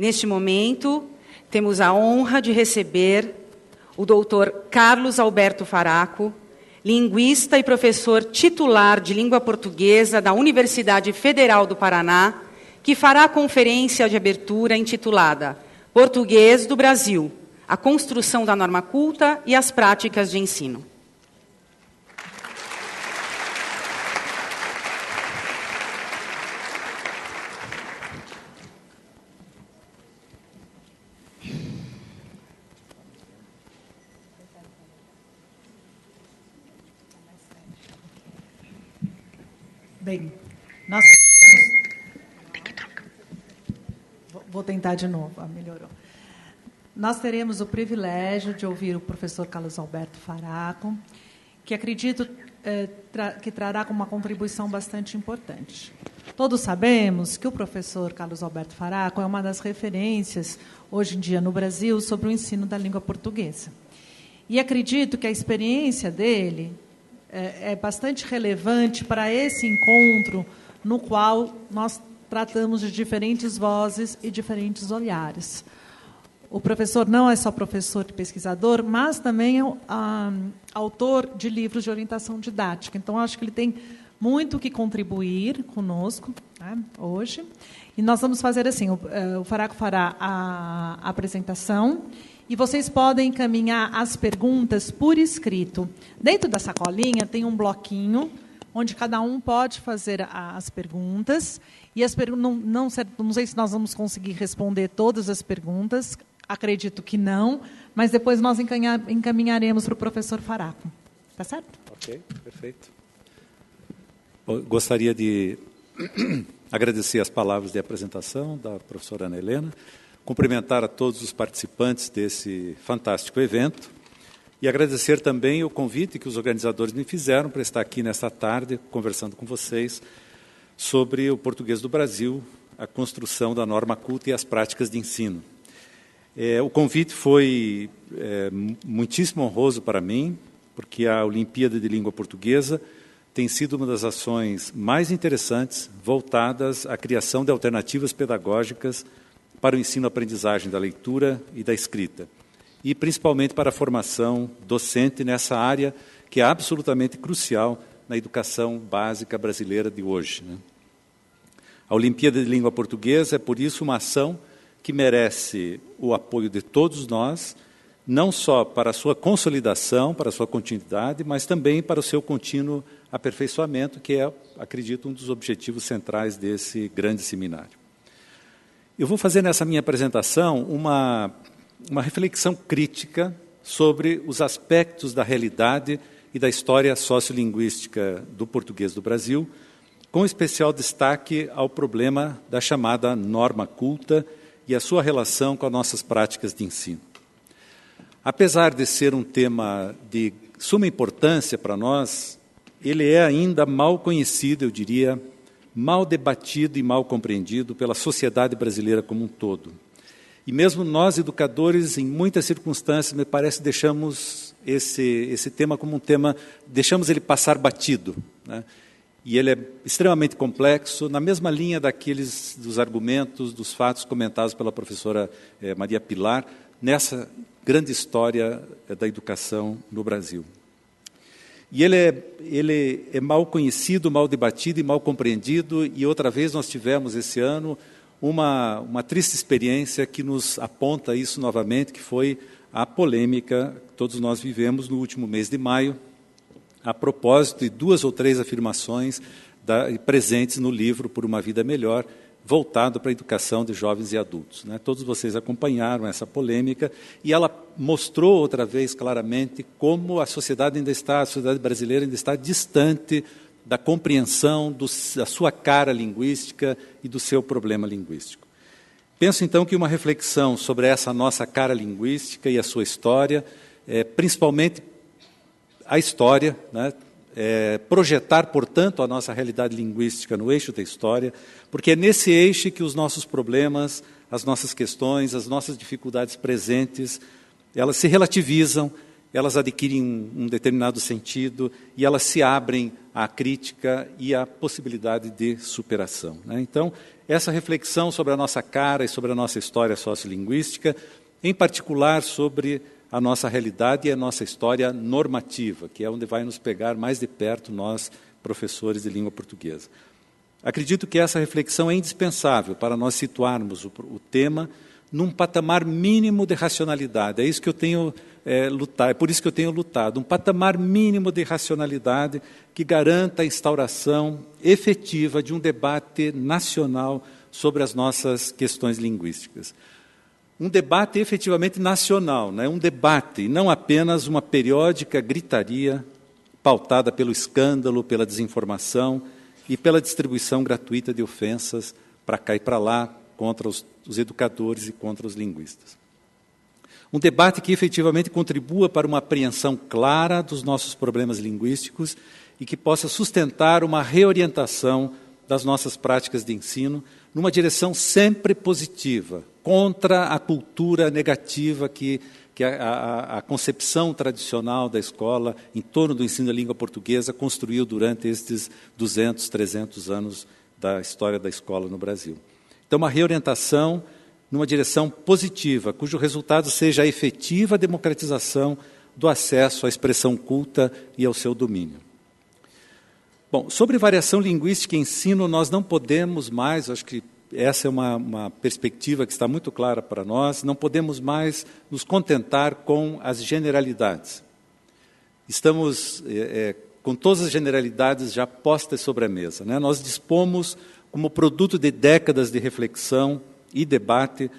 Neste momento, temos a honra de receber o doutor Carlos Alberto Faraco, linguista e professor titular de língua portuguesa da Universidade Federal do Paraná, que fará a conferência de abertura intitulada Português do Brasil, a construção da norma culta e as práticas de ensino. Bem, Vou tentar de novo, melhorou. Nós teremos o privilégio de ouvir o professor Carlos Alberto Faraco, que acredito que trará uma contribuição bastante importante. Todos sabemos que o professor Carlos Alberto Faraco é uma das referências, hoje em dia, no Brasil, sobre o ensino da língua portuguesa. E acredito que a experiência dele é bastante relevante para esse encontro no qual nós tratamos de diferentes vozes e diferentes olhares. O professor não é só professor e pesquisador, mas também é autor de livros de orientação didática. Então, acho que ele tem muito que contribuir conosco, né, hoje. E nós vamos fazer assim, o Faraco fará a apresentação e vocês podem encaminhar as perguntas por escrito. Dentro da sacolinha tem um bloquinho onde cada um pode fazer as perguntas. E as não sei se nós vamos conseguir responder todas as perguntas, acredito que não, mas depois nós encaminharemos para o professor Faraco. Está certo? Ok, perfeito. Eu gostaria de agradecer as palavras de apresentação da professora Ana Helena, cumprimentar a todos os participantes desse fantástico evento e agradecer também o convite que os organizadores me fizeram para estar aqui nesta tarde conversando com vocês sobre o português do Brasil, a construção da norma culta e as práticas de ensino. O convite foi muitíssimo honroso para mim, porque a Olimpíada de Língua Portuguesa tem sido uma das ações mais interessantes voltadas à criação de alternativas pedagógicas para o ensino-aprendizagem da leitura e da escrita, e principalmente para a formação docente nessa área que é absolutamente crucial na educação básica brasileira de hoje, né? A Olimpíada de Língua Portuguesa é, por isso, uma ação que merece o apoio de todos nós, não só para a sua consolidação, para a sua continuidade, mas também para o seu contínuo aperfeiçoamento, que é, acredito, um dos objetivos centrais desse grande seminário. Eu vou fazer nessa minha apresentação uma reflexão crítica sobre os aspectos da realidade e da história sociolinguística do português do Brasil, com especial destaque ao problema da chamada norma culta e a sua relação com as nossas práticas de ensino. Apesar de ser um tema de suma importância para nós, ele é ainda mal conhecido, eu diria, mal debatido e mal compreendido pela sociedade brasileira como um todo. E mesmo nós, educadores, em muitas circunstâncias, me parece, deixamos esse tema como um tema, deixamos ele passar batido, né? E ele é extremamente complexo, na mesma linha dos argumentos, dos fatos comentados pela professora Maria Pilar, nessa grande história da educação no Brasil. E ele é mal conhecido, mal debatido e mal compreendido, e outra vez nós tivemos esse ano uma triste experiência que nos aponta isso novamente, que foi a polêmica que todos nós vivemos no último mês de maio, a propósito de 2 ou 3 afirmações presentes no livro Por uma Vida Melhor, voltado para a educação de jovens e adultos, né? Todos vocês acompanharam essa polêmica e ela mostrou outra vez claramente como a sociedade brasileira ainda está distante da compreensão da sua cara linguística e do seu problema linguístico. Penso, então, que uma reflexão sobre essa nossa cara linguística e a sua história, principalmente a história, né? Projetar, portanto, a nossa realidade linguística no eixo da história, porque é nesse eixo que os nossos problemas, as nossas questões, as nossas dificuldades presentes, elas se relativizam elas adquirem um determinado sentido e elas se abrem à crítica e à possibilidade de superação, né? Então, essa reflexão sobre a nossa cara e sobre a nossa história sociolinguística, em particular sobre a nossa realidade e a nossa história normativa, que é onde vai nos pegar mais de perto nós, professores de língua portuguesa. Acredito que essa reflexão é indispensável para nós situarmos o tema num patamar mínimo de racionalidade. É isso que eu tenho lutado, é por isso que eu tenho lutado, um patamar mínimo de racionalidade que garanta a instauração efetiva de um debate nacional sobre as nossas questões linguísticas. Um debate efetivamente nacional, né? Um debate, e não apenas uma periódica gritaria pautada pelo escândalo, pela desinformação e pela distribuição gratuita de ofensas para cá e para lá contra os educadores e contra os linguistas. Um debate que efetivamente contribua para uma apreensão clara dos nossos problemas linguísticos e que possa sustentar uma reorientação das nossas práticas de ensino numa direção sempre positiva, contra a cultura negativa que a concepção tradicional da escola em torno do ensino da língua portuguesa construiu durante estes 200, 300 anos da história da escola no Brasil. Então, uma reorientação numa direção positiva, cujo resultado seja a efetiva democratização do acesso à expressão culta e ao seu domínio. Bom, sobre variação linguística e ensino, nós não podemos mais, acho que essa é uma perspectiva que está muito clara para nós, não podemos mais nos contentar com as generalidades. Estamos com todas as generalidades já postas sobre a mesa, né? Nós dispomos, como produto de décadas de reflexão e debate,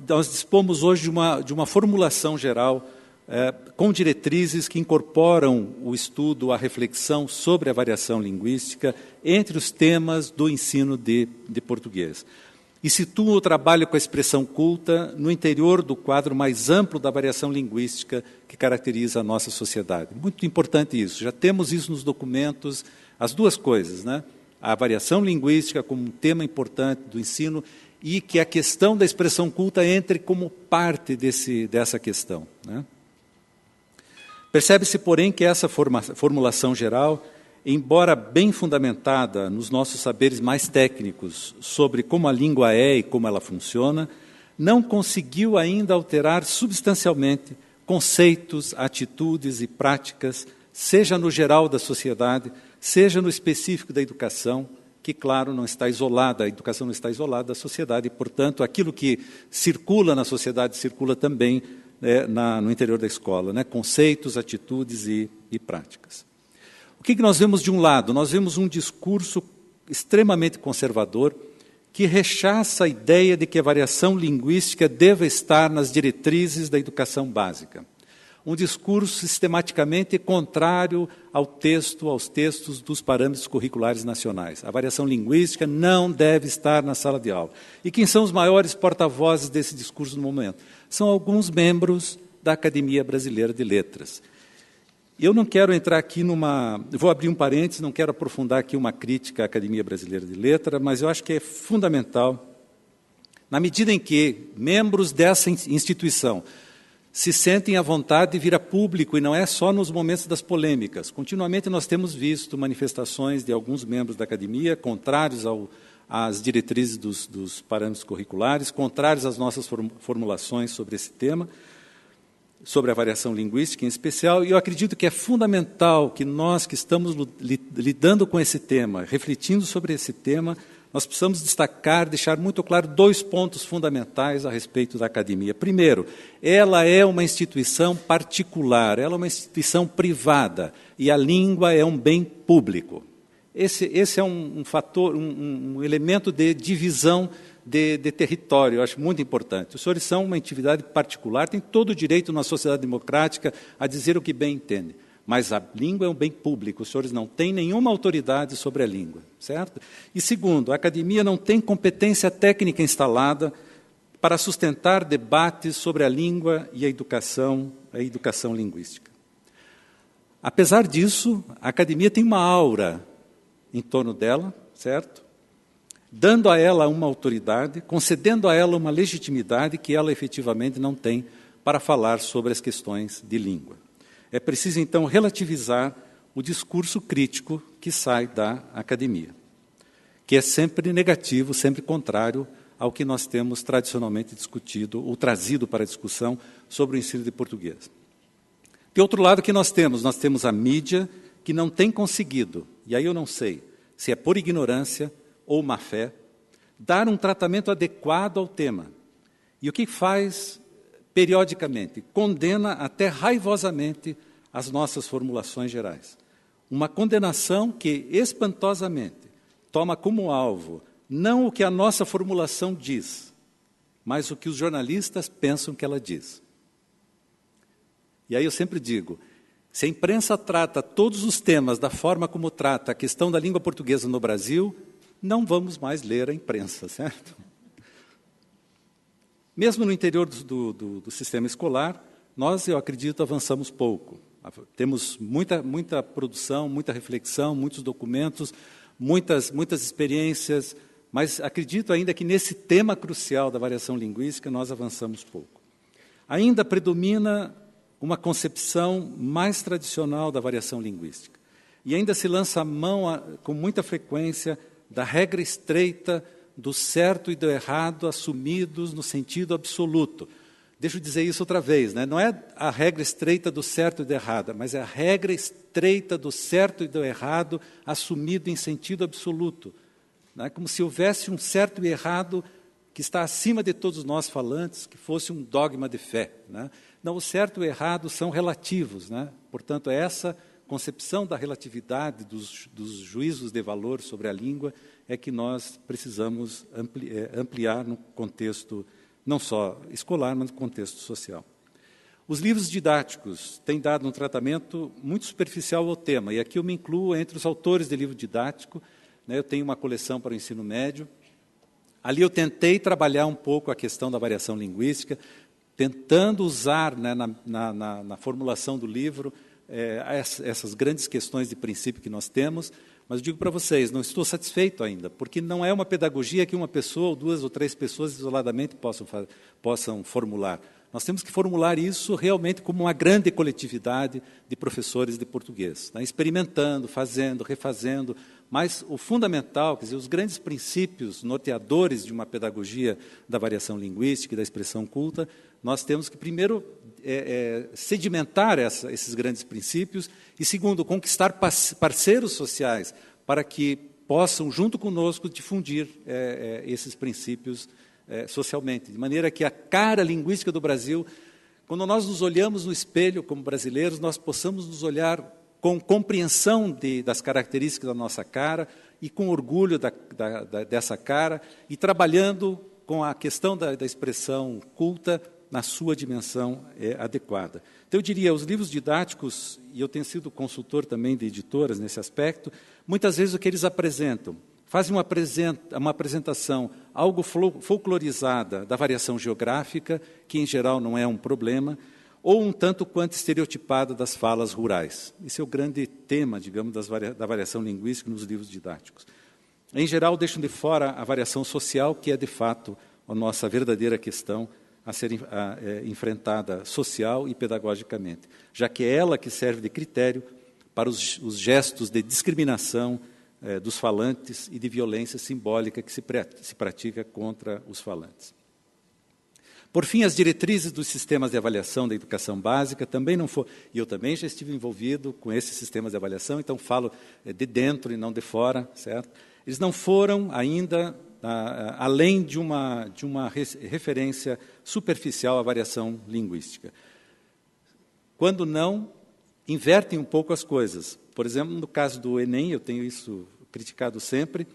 nós dispomos hoje de uma formulação geral com diretrizes que incorporam o estudo, a reflexão sobre a variação linguística entre os temas do ensino de português. E situam o trabalho com a expressão culta no interior do quadro mais amplo da variação linguística que caracteriza a nossa sociedade. Muito importante isso, já temos isso nos documentos, as duas coisas, né? A variação linguística como um tema importante do ensino e que a questão da expressão culta entre como parte dessa questão, né? Percebe-se, porém, que essa formulação geral, embora bem fundamentada nos nossos saberes mais técnicos sobre como a língua é e como ela funciona, não conseguiu ainda alterar substancialmente conceitos, atitudes e práticas, seja no geral da sociedade, seja no específico da educação, que, claro, não está isolada, a educação não está isolada da sociedade, e, portanto, aquilo que circula na sociedade circula também no interior da escola, né? Conceitos, atitudes e práticas. O que nós vemos de um lado? Nós vemos um discurso extremamente conservador que rechaça a ideia de que a variação linguística deva estar nas diretrizes da educação básica. Um discurso sistematicamente contrário aos textos dos parâmetros curriculares nacionais. A variação linguística não deve estar na sala de aula. E quem são os maiores porta-vozes desse discurso no momento? São alguns membros da Academia Brasileira de Letras. Eu não quero entrar aqui vou abrir um parênteses, não quero aprofundar aqui uma crítica à Academia Brasileira de Letras, mas eu acho que é fundamental, na medida em que membros dessa instituição se sentem à vontade de vir a público, e não é só nos momentos das polêmicas. Continuamente nós temos visto manifestações de alguns membros da academia contrários às diretrizes dos parâmetros curriculares, contrários às nossas formulações sobre esse tema, sobre a variação linguística em especial, e eu acredito que é fundamental que nós que estamos lidando com esse tema, refletindo sobre esse tema, nós precisamos destacar, deixar muito claro dois pontos fundamentais a respeito da academia. Primeiro, ela é uma instituição particular, ela é uma instituição privada, e a língua é um bem público. Esse é um fator, um elemento de divisão de território, eu acho muito importante. Os senhores são uma atividade particular, têm todo o direito numa sociedade democrática a dizer o que bem entendem. Mas a língua é um bem público, os senhores não têm nenhuma autoridade sobre a língua, certo? E segundo, a academia não tem competência técnica instalada para sustentar debates sobre a língua e a educação linguística. Apesar disso, a academia tem uma aura em torno dela, certo? Dando a ela uma autoridade, concedendo a ela uma legitimidade que ela efetivamente não tem para falar sobre as questões de língua. É preciso, então, relativizar o discurso crítico que sai da academia, que é sempre negativo, sempre contrário ao que nós temos tradicionalmente discutido ou trazido para a discussão sobre o ensino de português. De outro lado, o que nós temos? Nós temos a mídia que não tem conseguido, e aí eu não sei se é por ignorância ou má fé, dar um tratamento adequado ao tema. E o que faz periodicamente? Condena até raivosamente as nossas formulações gerais. Uma condenação que, espantosamente, toma como alvo não o que a nossa formulação diz, mas o que os jornalistas pensam que ela diz. E aí eu sempre digo, se a imprensa trata todos os temas da forma como trata a questão da língua portuguesa no Brasil, não vamos mais ler a imprensa, certo? Mesmo no interior do sistema escolar, nós, eu acredito, avançamos pouco. Temos muita produção, muita reflexão, muitos documentos, muitas experiências, mas acredito ainda que nesse tema crucial da variação linguística nós avançamos pouco. Ainda predomina uma concepção mais tradicional da variação linguística. E ainda se lança a mão, com muita frequência, da regra estreita do certo e do errado assumidos no sentido absoluto. Deixa eu dizer isso outra vez, né? Não é a regra estreita do certo e do errado, mas é a regra estreita do certo e do errado assumido em sentido absoluto. Não é como se houvesse um certo e errado que está acima de todos nós falantes, que fosse um dogma de fé, né? Não, o certo e o errado são relativos, né? Portanto, é essa concepção da relatividade, dos juízos de valor sobre a língua, é que nós precisamos ampliar no contexto não só escolar, mas no contexto social. Os livros didáticos têm dado um tratamento muito superficial ao tema, e aqui eu me incluo entre os autores de livro didático, né? Eu tenho uma coleção para o ensino médio. Ali eu tentei trabalhar um pouco a questão da variação linguística, tentando usar, né, na formulação do livro essas grandes questões de princípio que nós temos, mas digo para vocês, não estou satisfeito ainda, porque não é uma pedagogia que uma pessoa ou duas ou três pessoas isoladamente possam formular. Nós temos que formular isso realmente como uma grande coletividade de professores de português, né, experimentando, fazendo, refazendo, mas o fundamental, quer dizer, os grandes princípios norteadores de uma pedagogia da variação linguística e da expressão culta, nós temos que, primeiro, sedimentar esses grandes princípios e, segundo, conquistar parceiros sociais para que possam, junto conosco, difundir esses princípios socialmente, de maneira que a cara linguística do Brasil, quando nós nos olhamos no espelho como brasileiros, nós possamos nos olhar com compreensão das características da nossa cara e com orgulho dessa cara e trabalhando com a questão da expressão culta na sua dimensão adequada. Então, eu diria, os livros didáticos, e eu tenho sido consultor também de editoras nesse aspecto, muitas vezes o que eles apresentam, fazem uma apresentação algo folclorizada da variação geográfica, que em geral não é um problema, ou um tanto quanto estereotipada das falas rurais. Esse é o grande tema, digamos, da variação linguística nos livros didáticos. Em geral, deixam de fora a variação social, que é, de fato, a nossa verdadeira questão a ser enfrentada social e pedagogicamente, já que é ela que serve de critério para os gestos de discriminação dos falantes e de violência simbólica que se pratica contra os falantes. Por fim, as diretrizes dos sistemas de avaliação da educação básica também não foram, e eu também já estive envolvido com esses sistemas de avaliação, então falo de dentro e não de fora, certo? Eles não foram ainda além de uma referência superficial à variação linguística. Quando não, invertem um pouco as coisas. Por exemplo, no caso do Enem, eu tenho isso criticado sempre,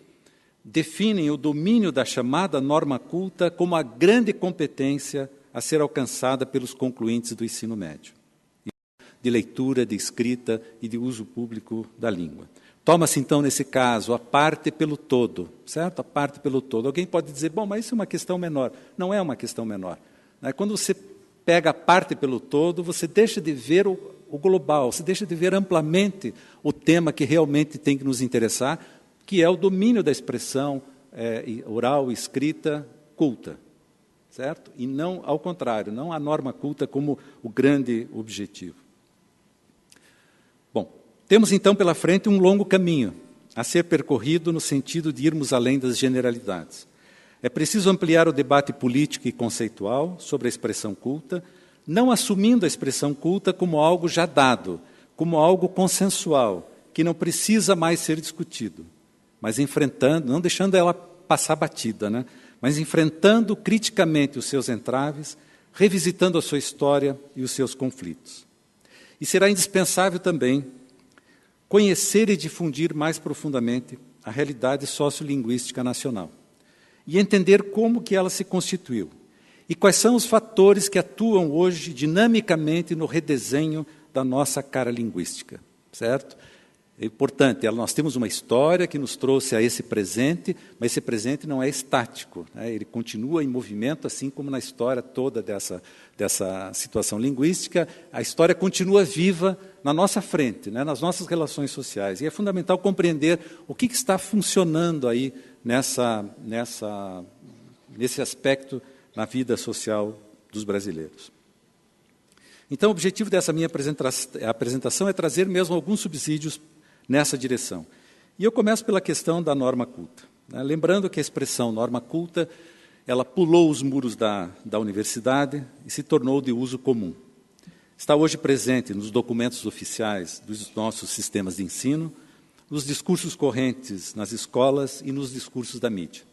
definem o domínio da chamada norma culta como a grande competência a ser alcançada pelos concluintes do ensino médio, de leitura, de escrita e de uso público da língua. Toma-se, então, nesse caso, a parte pelo todo, certo? A parte pelo todo. Alguém pode dizer, bom, mas isso é uma questão menor. Não é uma questão menor. Quando você pega a parte pelo todo, você deixa de ver o global, você deixa de ver amplamente o tema que realmente tem que nos interessar, que é o domínio da expressão oral e escrita culta, certo? E não ao contrário, não a norma culta como o grande objetivo. Bom, temos então pela frente um longo caminho a ser percorrido no sentido de irmos além das generalidades. É preciso ampliar o debate político e conceitual sobre a expressão culta, não assumindo a expressão culta como algo já dado, como algo consensual, que não precisa mais ser discutido, mas enfrentando, não deixando ela passar batida, né? Mas enfrentando criticamente os seus entraves, revisitando a sua história e os seus conflitos. E será indispensável também conhecer e difundir mais profundamente a realidade sociolinguística nacional e entender como que ela se constituiu e quais são os fatores que atuam hoje dinamicamente no redesenho da nossa cara linguística, certo? É importante, nós temos uma história que nos trouxe a esse presente, mas esse presente não é estático, né? Ele continua em movimento, assim como na história toda dessa situação linguística, a história continua viva na nossa frente, né? Nas nossas relações sociais. E é fundamental compreender o que está funcionando aí nesse aspecto na vida social dos brasileiros. Então, o objetivo dessa minha apresentação é trazer mesmo alguns subsídios nessa direção. E eu começo pela questão da norma culta, né? Lembrando que a expressão norma culta, ela pulou os muros da universidade e se tornou de uso comum. Está hoje presente nos documentos oficiais dos nossos sistemas de ensino, nos discursos correntes nas escolas e nos discursos da mídia.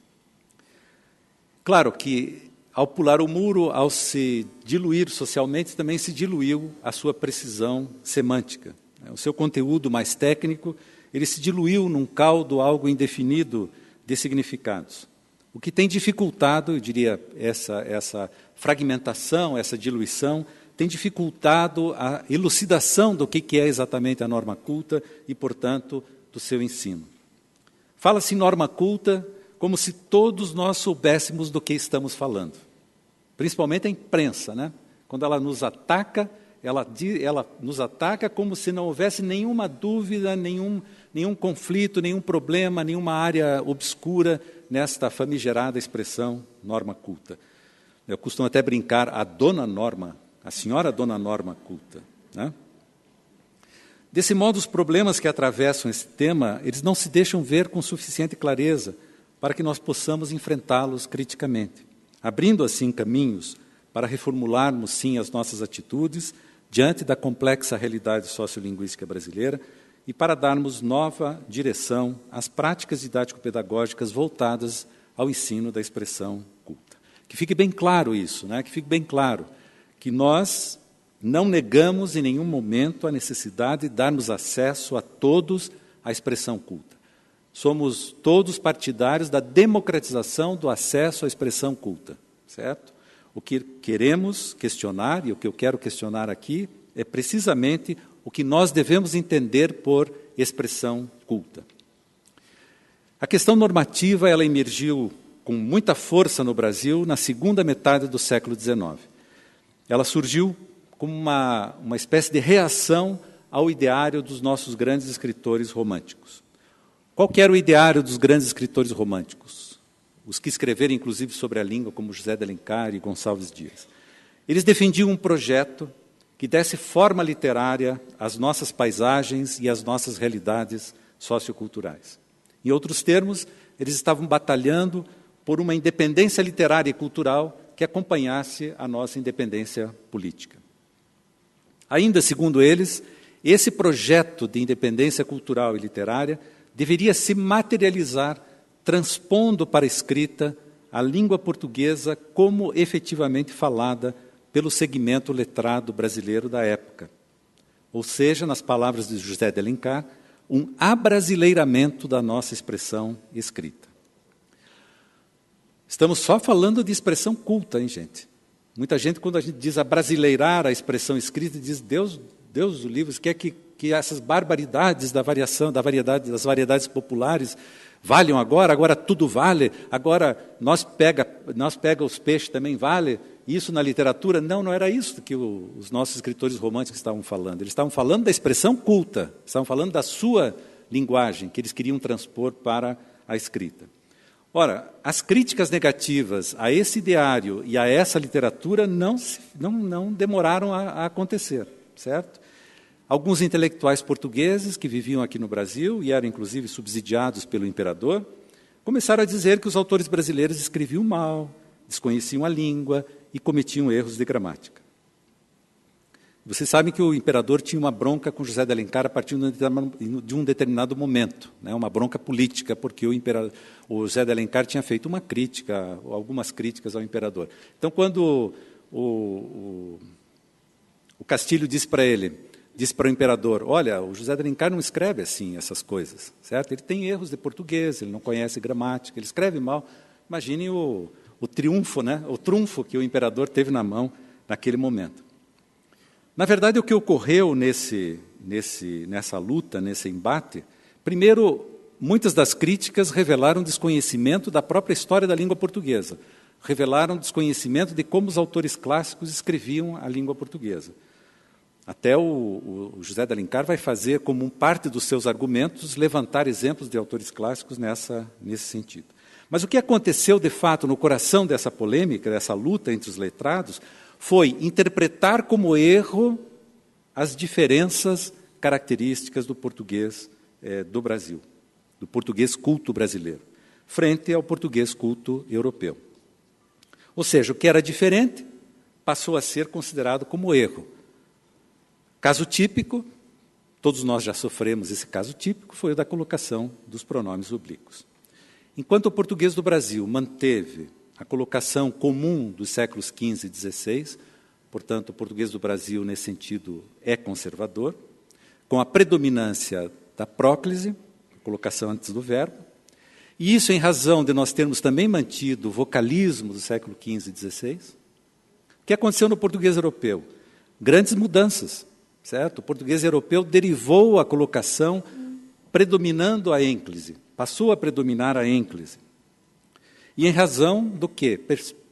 Claro que, ao pular o muro, ao se diluir socialmente, também se diluiu a sua precisão semântica. O seu conteúdo mais técnico, ele se diluiu num caldo algo indefinido de significados. O que tem dificultado, eu diria, essa fragmentação, essa diluição, tem dificultado a elucidação do que é exatamente a norma culta e, portanto, do seu ensino. Fala-se em norma culta como se todos nós soubéssemos do que estamos falando. Principalmente a imprensa, né? Quando ela nos ataca, ela nos ataca como se não houvesse nenhuma dúvida, nenhum conflito, nenhum problema, nenhuma área obscura nesta famigerada expressão norma culta. Eu costumo até brincar, a dona norma, a senhora dona norma culta, né? Desse modo, os problemas que atravessam esse tema, eles não se deixam ver com suficiente clareza para que nós possamos enfrentá-los criticamente, abrindo assim caminhos para reformularmos, sim, as nossas atitudes diante da complexa realidade sociolinguística brasileira e para darmos nova direção às práticas didático-pedagógicas voltadas ao ensino da expressão culta. Que fique bem claro isso, né? Que fique bem claro que nós não negamos em nenhum momento a necessidade de darmos acesso a todos à expressão culta. Somos todos partidários da democratização do acesso à expressão culta, certo? O que queremos questionar, e o que eu quero questionar aqui, é precisamente o que nós devemos entender por expressão culta. A questão normativa, ela emergiu com muita força no Brasil na segunda metade do século XIX. Ela surgiu como uma espécie de reação ao ideário dos nossos grandes escritores românticos. Qual que era o ideário dos grandes escritores românticos? Os que escreveram, inclusive, sobre a língua, como José de Alencar e Gonçalves Dias. Eles defendiam um projeto que desse forma literária às nossas paisagens e às nossas realidades socioculturais. Em outros termos, eles estavam batalhando por uma independência literária e cultural que acompanhasse a nossa independência política. Ainda, segundo eles, esse projeto de independência cultural e literária deveria se materializar transpondo para a escrita a língua portuguesa como efetivamente falada pelo segmento letrado brasileiro da época. Ou seja, nas palavras de José de Alencar, um abrasileiramento da nossa expressão escrita. Estamos só falando de expressão culta, hein, gente? Muita gente, quando a gente diz abrasileirar a expressão escrita, diz, Deus do livro, quer que essas barbaridades das variedades populares valham agora tudo vale, agora nós pega os peixes também vale, isso na literatura? Não era isso que os nossos escritores românticos estavam falando. Eles estavam falando da expressão culta, estavam falando da sua linguagem, que eles queriam transpor para a escrita. Ora, as críticas negativas a esse ideário e a essa literatura não demoraram a acontecer, certo? Alguns intelectuais portugueses que viviam aqui no Brasil e eram, inclusive, subsidiados pelo imperador, começaram a dizer que os autores brasileiros escreviam mal, desconheciam a língua e cometiam erros de gramática. Vocês sabem que o imperador tinha uma bronca com José de Alencar a partir de um determinado momento, né, uma bronca política, porque o José de Alencar tinha feito uma crítica, algumas críticas ao imperador. Então, quando o Castilho disse para o imperador, olha, o José de Alencar não escreve assim essas coisas, certo? Ele tem erros de português, ele não conhece gramática, ele escreve mal. Imagine o triunfo, né, o trunfo que o imperador teve na mão naquele momento. Na verdade, o que ocorreu nessa luta, nesse embate, primeiro, muitas das críticas revelaram desconhecimento da própria história da língua portuguesa, revelaram desconhecimento de como os autores clássicos escreviam a língua portuguesa. Até o José de Alencar vai fazer, como parte dos seus argumentos, levantar exemplos de autores clássicos nesse sentido. Mas o que aconteceu, de fato, no coração dessa polêmica, dessa luta entre os letrados, foi interpretar como erro as diferenças características do português do Brasil, do português culto brasileiro, frente ao português culto europeu. Ou seja, o que era diferente passou a ser considerado como erro. Caso típico, todos nós já sofremos esse caso típico, foi o da colocação dos pronomes oblíquos. Enquanto o português do Brasil manteve a colocação comum dos séculos XV e XVI, portanto, o português do Brasil, nesse sentido, é conservador, com a predominância da próclise, colocação antes do verbo, e isso em razão de nós termos também mantido o vocalismo do século XV e XVI. O que aconteceu no português europeu? Grandes mudanças, certo? O português europeu derivou a colocação predominando a ênclise, passou a predominar a ênclise. E em razão do quê?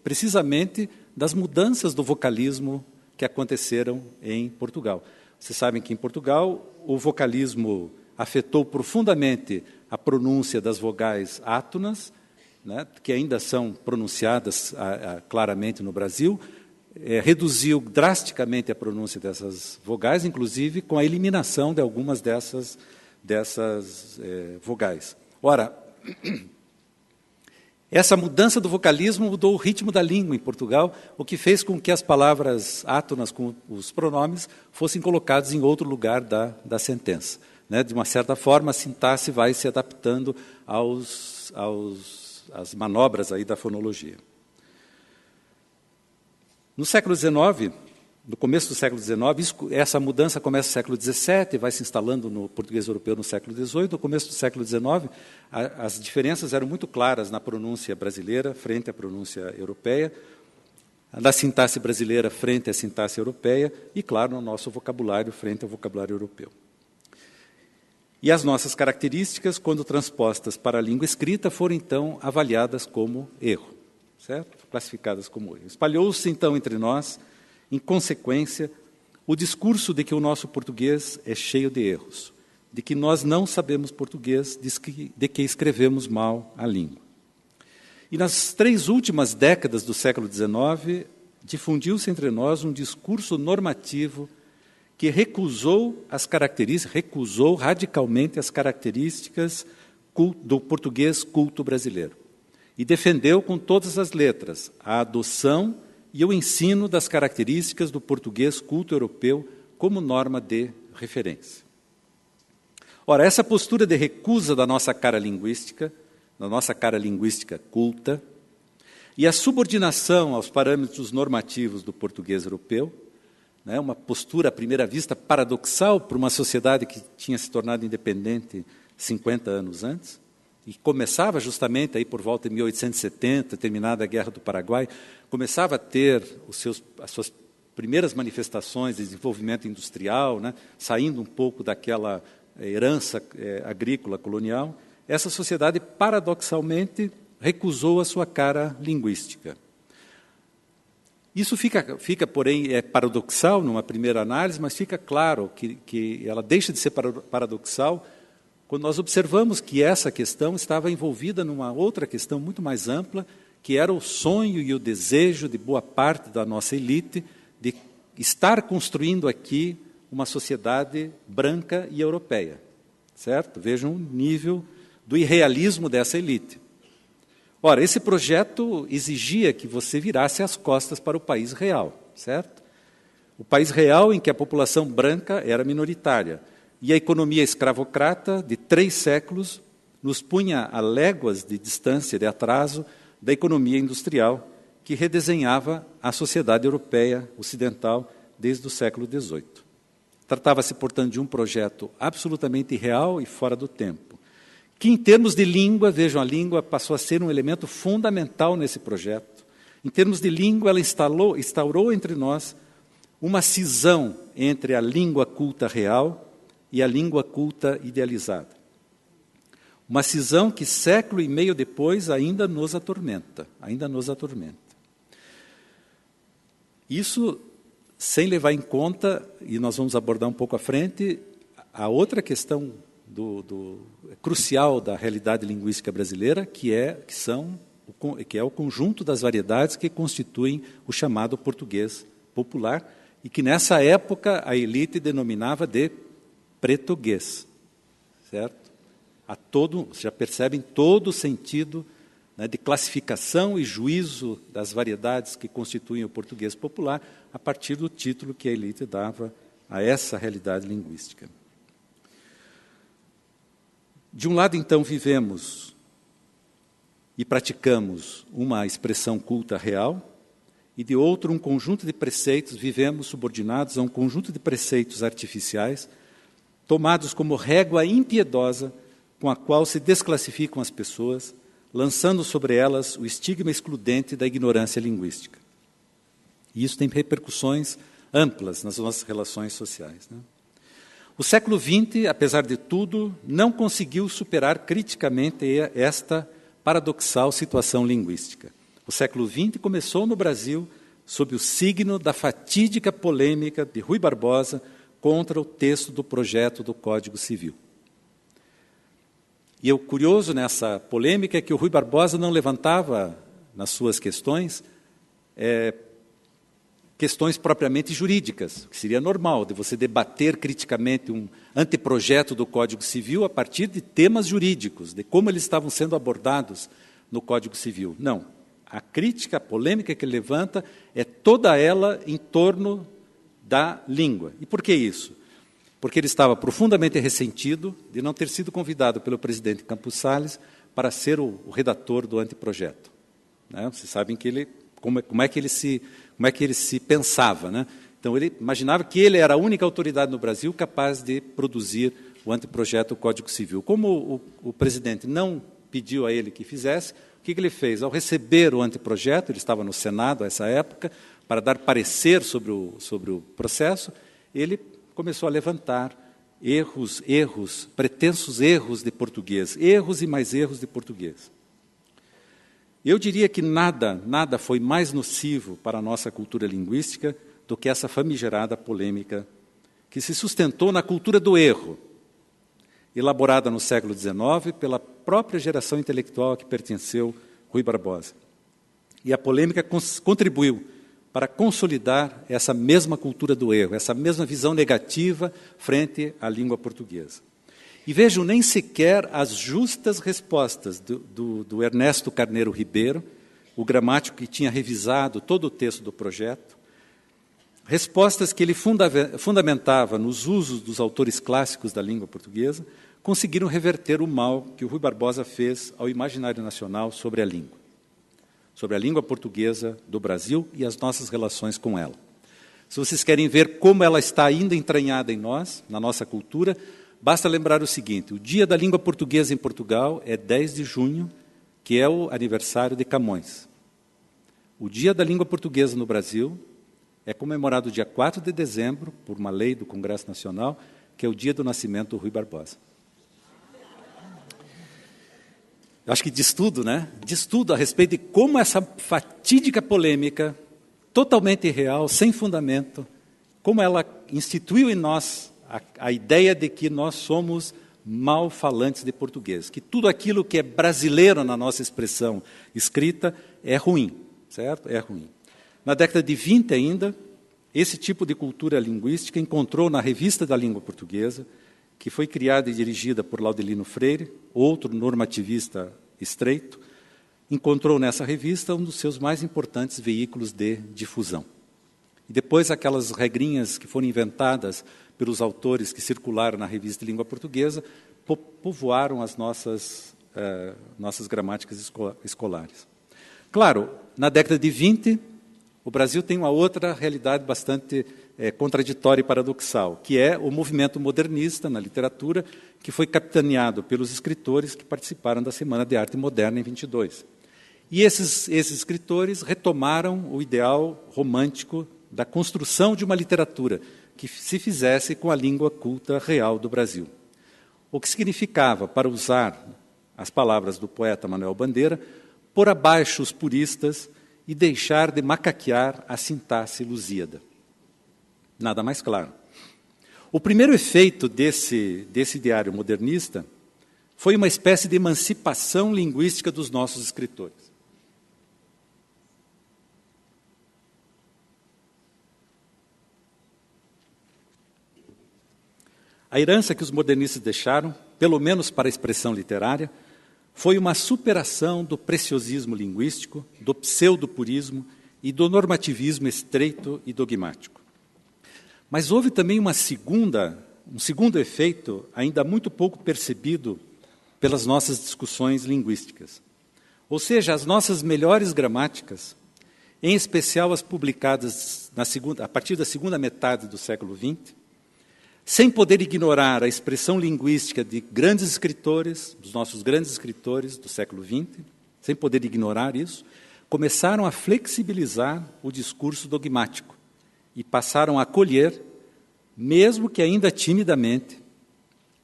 Precisamente das mudanças do vocalismo que aconteceram em Portugal. Vocês sabem que em Portugal o vocalismo afetou profundamente a pronúncia das vogais átonas, né, que ainda são pronunciadas claramente no Brasil, reduziu drasticamente a pronúncia dessas vogais, inclusive com a eliminação de algumas dessas vogais. Ora, essa mudança do vocalismo mudou o ritmo da língua em Portugal, o que fez com que as palavras átonas com os pronomes fossem colocadas em outro lugar da sentença. Né? De uma certa forma, a sintaxe vai se adaptando às manobras aí da fonologia. No século XIX, no começo do século XIX, essa mudança começa no século XVII, vai se instalando no português europeu no século XVIII. No começo do século XIX, as diferenças eram muito claras na pronúncia brasileira frente à pronúncia europeia, na sintaxe brasileira frente à sintaxe europeia e, claro, no nosso vocabulário frente ao vocabulário europeu. E as nossas características, quando transpostas para a língua escrita, foram, então, avaliadas como erro, certo? Classificadas como erro. Espalhou-se, então, entre nós, em consequência, o discurso de que o nosso português é cheio de erros, de que nós não sabemos português, de que escrevemos mal a língua. E nas 3 últimas décadas do século XIX, difundiu-se entre nós um discurso normativo que recusou radicalmente as características do português culto brasileiro e defendeu com todas as letras a adoção e o ensino das características do português culto europeu como norma de referência. Ora, essa postura de recusa da nossa cara linguística culta, e a subordinação aos parâmetros normativos do português europeu, né, uma postura, à primeira vista, paradoxal para uma sociedade que tinha se tornado independente 50 anos antes, e começava justamente aí por volta de 1870, terminada a Guerra do Paraguai, começava a ter as suas primeiras manifestações de desenvolvimento industrial, né, saindo um pouco daquela herança agrícola colonial. Essa sociedade, paradoxalmente, recusou a sua cara linguística. Isso fica porém, paradoxal numa primeira análise, mas fica claro que ela deixa de ser paradoxal quando nós observamos que essa questão estava envolvida numa outra questão muito mais ampla, que era o sonho e o desejo de boa parte da nossa elite de estar construindo aqui uma sociedade branca e europeia, certo? Vejam o nível do irrealismo dessa elite. Ora, esse projeto exigia que você virasse as costas para o país real, certo? O país real em que a população branca era minoritária e a economia escravocrata de 3 séculos nos punha a léguas de distância, de atraso, da economia industrial que redesenhava a sociedade europeia ocidental desde o século XVIII. Tratava-se, portanto, de um projeto absolutamente irreal e fora do tempo, que, em termos de língua, vejam, a língua passou a ser um elemento fundamental nesse projeto. Em termos de língua, ela instaurou entre nós uma cisão entre a língua culta real e a língua culta idealizada. Uma cisão que, século e meio depois, ainda nos atormenta. Isso sem levar em conta, e nós vamos abordar um pouco à frente, a outra questão crucial da realidade linguística brasileira, que é o conjunto das variedades que constituem o chamado português popular, e que nessa época a elite denominava de pretoguês, certo? Já percebem todo o sentido, né, de classificação e juízo das variedades que constituem o português popular a partir do título que a elite dava a essa realidade linguística. De um lado, então, vivemos e praticamos uma expressão culta real, e de outro, um conjunto de preceitos, vivemos subordinados a um conjunto de preceitos artificiais, tomados como régua impiedosa com a qual se desclassificam as pessoas, lançando sobre elas o estigma excludente da ignorância linguística. E isso tem repercussões amplas nas nossas relações sociais, né? O século XX, apesar de tudo, não conseguiu superar criticamente esta paradoxal situação linguística. O século XX começou no Brasil sob o signo da fatídica polêmica de Rui Barbosa contra o texto do projeto do Código Civil. E o curioso nessa polêmica é que o Rui Barbosa não levantava, nas suas questões, questões propriamente jurídicas, que seria normal, de você debater criticamente um anteprojeto do Código Civil a partir de temas jurídicos, de como eles estavam sendo abordados no Código Civil. Não. A crítica, a polêmica que ele levanta é toda ela em torno da língua. E por que isso? Porque ele estava profundamente ressentido de não ter sido convidado pelo presidente Campos Salles para ser o redator do anteprojeto, né? Vocês sabem que como é que ele se pensava, né? Então, ele imaginava que ele era a única autoridade no Brasil capaz de produzir o anteprojeto do Código Civil. Como o presidente não pediu a ele que fizesse, o que ele fez? Ao receber o anteprojeto, ele estava no Senado a essa época, para dar parecer sobre o processo, ele começou a levantar pretensos erros de português, erros e mais erros de português. Eu diria que nada foi mais nocivo para a nossa cultura linguística do que essa famigerada polêmica que se sustentou na cultura do erro, elaborada no século XIX pela própria geração intelectual a que pertenceu Rui Barbosa. E a polêmica contribuiu para consolidar essa mesma cultura do erro, essa mesma visão negativa frente à língua portuguesa. E vejam, nem sequer as justas respostas do Ernesto Carneiro Ribeiro, o gramático que tinha revisado todo o texto do projeto, respostas que ele fundamentava nos usos dos autores clássicos da língua portuguesa, conseguiram reverter o mal que o Rui Barbosa fez ao imaginário nacional sobre a língua portuguesa do Brasil e as nossas relações com ela. Se vocês querem ver como ela está ainda entranhada em nós, na nossa cultura, basta lembrar o seguinte: o Dia da Língua Portuguesa em Portugal é 10 de junho, que é o aniversário de Camões. O Dia da Língua Portuguesa no Brasil é comemorado dia 4 de dezembro, por uma lei do Congresso Nacional, que é o dia do nascimento do Rui Barbosa. Eu acho que diz tudo, né? Diz tudo a respeito de como essa fatídica polêmica, totalmente irreal, sem fundamento, como ela instituiu em nós a ideia de que nós somos mal falantes de português, que tudo aquilo que é brasileiro na nossa expressão escrita é ruim, certo? É ruim. Na década de 20 ainda, esse tipo de cultura linguística encontrou na Revista da Língua Portuguesa, que foi criada e dirigida por Laudelino Freire, outro normativista estreito, encontrou nessa revista um dos seus mais importantes veículos de difusão. E depois aquelas regrinhas que foram inventadas pelos autores que circularam na Revista de Língua Portuguesa povoaram as nossas gramáticas escolares. Claro, na década de 20, o Brasil tem uma outra realidade bastante contraditória e paradoxal, que é o movimento modernista na literatura, que foi capitaneado pelos escritores que participaram da Semana de Arte Moderna em 22. E esses escritores retomaram o ideal romântico da construção de uma literatura que se fizesse com a língua culta real do Brasil. O que significava, para usar as palavras do poeta Manuel Bandeira, pôr abaixo os puristas e deixar de macaquear a sintaxe lusíada. Nada mais claro. O primeiro efeito desse ideário modernista foi uma espécie de emancipação linguística dos nossos escritores. A herança que os modernistas deixaram, pelo menos para a expressão literária, foi uma superação do preciosismo linguístico, do pseudopurismo e do normativismo estreito e dogmático. Mas houve também um segundo efeito, ainda muito pouco percebido pelas nossas discussões linguísticas. Ou seja, as nossas melhores gramáticas, em especial as publicadas a partir da segunda metade do século XX, sem poder ignorar a expressão linguística de grandes escritores, dos nossos grandes escritores do século XX, sem poder ignorar isso, começaram a flexibilizar o discurso dogmático e passaram a acolher, mesmo que ainda timidamente,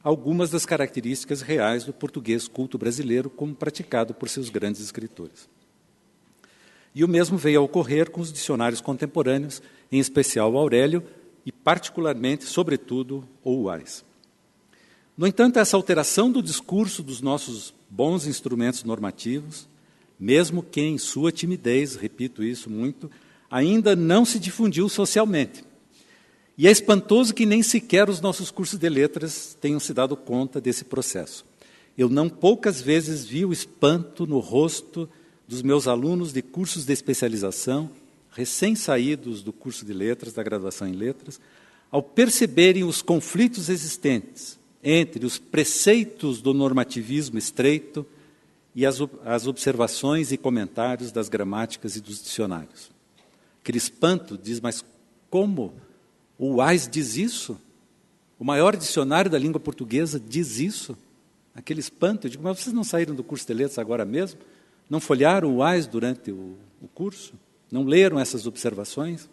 algumas das características reais do português culto brasileiro, como praticado por seus grandes escritores. E o mesmo veio a ocorrer com os dicionários contemporâneos, em especial o Aurélio, e particularmente, sobretudo, o Uais. No entanto, essa alteração do discurso dos nossos bons instrumentos normativos, mesmo que em sua timidez, repito isso muito, ainda não se difundiu socialmente. E é espantoso que nem sequer os nossos cursos de letras tenham se dado conta desse processo. Eu não poucas vezes vi o espanto no rosto dos meus alunos de cursos de especialização, recém-saídos do curso de letras, da graduação em letras, ao perceberem os conflitos existentes entre os preceitos do normativismo estreito e as observações e comentários das gramáticas e dos dicionários. Aquele espanto diz, mas como o Uais diz isso? O maior dicionário da língua portuguesa diz isso? Aquele espanto, eu digo, mas vocês não saíram do curso de letras agora mesmo? Não folhearam o Uais durante o curso? Não leram essas observações?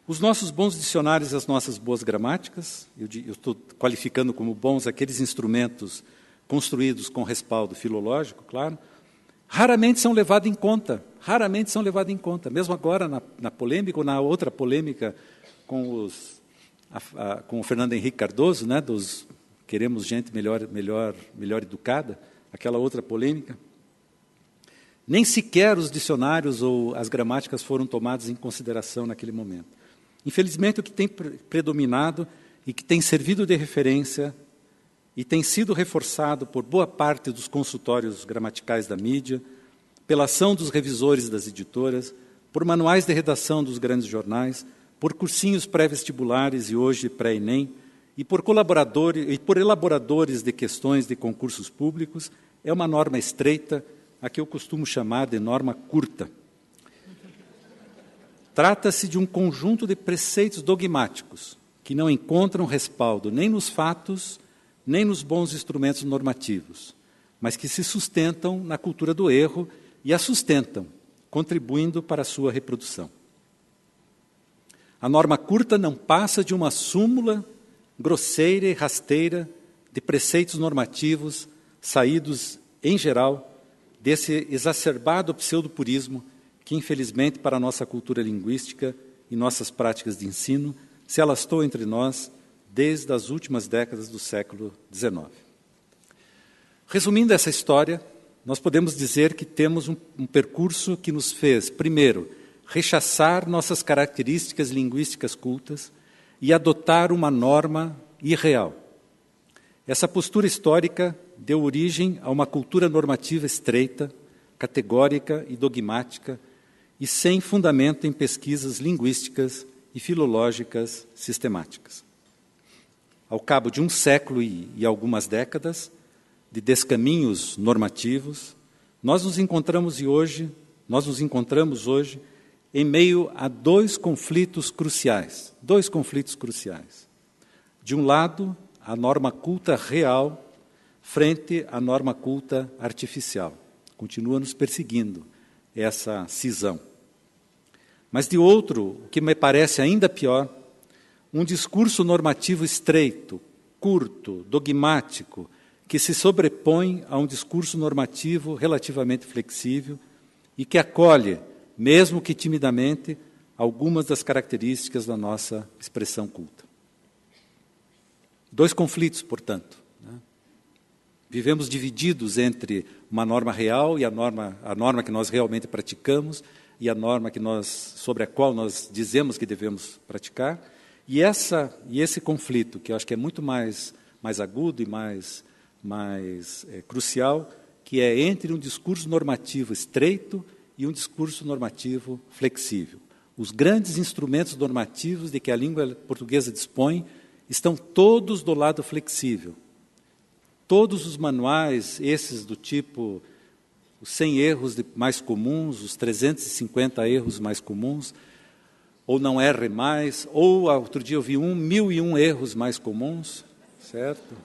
Os nossos bons dicionários e as nossas boas gramáticas, eu estou qualificando como bons aqueles instrumentos construídos com respaldo filológico, claro, raramente são levados em conta, mesmo agora na polêmica, ou na outra polêmica com o Fernando Henrique Cardoso, né, dos queremos gente melhor educada, aquela outra polêmica. Nem sequer os dicionários ou as gramáticas foram tomados em consideração naquele momento. Infelizmente, o que tem predominado e que tem servido de referência e tem sido reforçado por boa parte dos consultórios gramaticais da mídia, pela ação dos revisores das editoras, por manuais de redação dos grandes jornais, por cursinhos pré-vestibulares e hoje pré-ENEM, e por elaboradores de questões de concursos públicos, é uma norma estreita, a que eu costumo chamar de norma curta. Trata-se de um conjunto de preceitos dogmáticos que não encontram respaldo nem nos fatos, nem nos bons instrumentos normativos, mas que se sustentam na cultura do erro e a sustentam, contribuindo para a sua reprodução. A norma curta não passa de uma súmula grosseira e rasteira de preceitos normativos saídos, em geral, desse exacerbado pseudopurismo que, infelizmente, para a nossa cultura linguística e nossas práticas de ensino, se alastou entre nós desde as últimas décadas do século XIX. Resumindo essa história, nós podemos dizer que temos um percurso que nos fez, primeiro, rechaçar nossas características linguísticas cultas e adotar uma norma irreal. Essa postura histórica deu origem a uma cultura normativa estreita, categórica e dogmática, e sem fundamento em pesquisas linguísticas e filológicas sistemáticas. Ao cabo de um século e algumas décadas de descaminhos normativos, nós nos encontramos hoje em meio a dois conflitos cruciais. De um lado, a norma culta real frente à norma culta artificial. Continua nos perseguindo essa cisão. Mas, de outro, o que me parece ainda pior, um discurso normativo estreito, curto, dogmático, que se sobrepõe a um discurso normativo relativamente flexível e que acolhe, mesmo que timidamente, algumas das características da nossa expressão culta. Dois conflitos, portanto. Vivemos divididos entre uma norma real e a norma que nós realmente praticamos e a norma sobre a qual nós dizemos que devemos praticar. E esse conflito, que eu acho que é muito mais agudo e mais crucial, que é entre um discurso normativo estreito e um discurso normativo flexível. Os grandes instrumentos normativos de que a língua portuguesa dispõe estão todos do lado flexível. Todos os manuais, esses do tipo os 100 erros mais comuns, os 350 erros mais comuns, ou não erre mais, ou outro dia eu vi 1001 erros mais comuns, certo?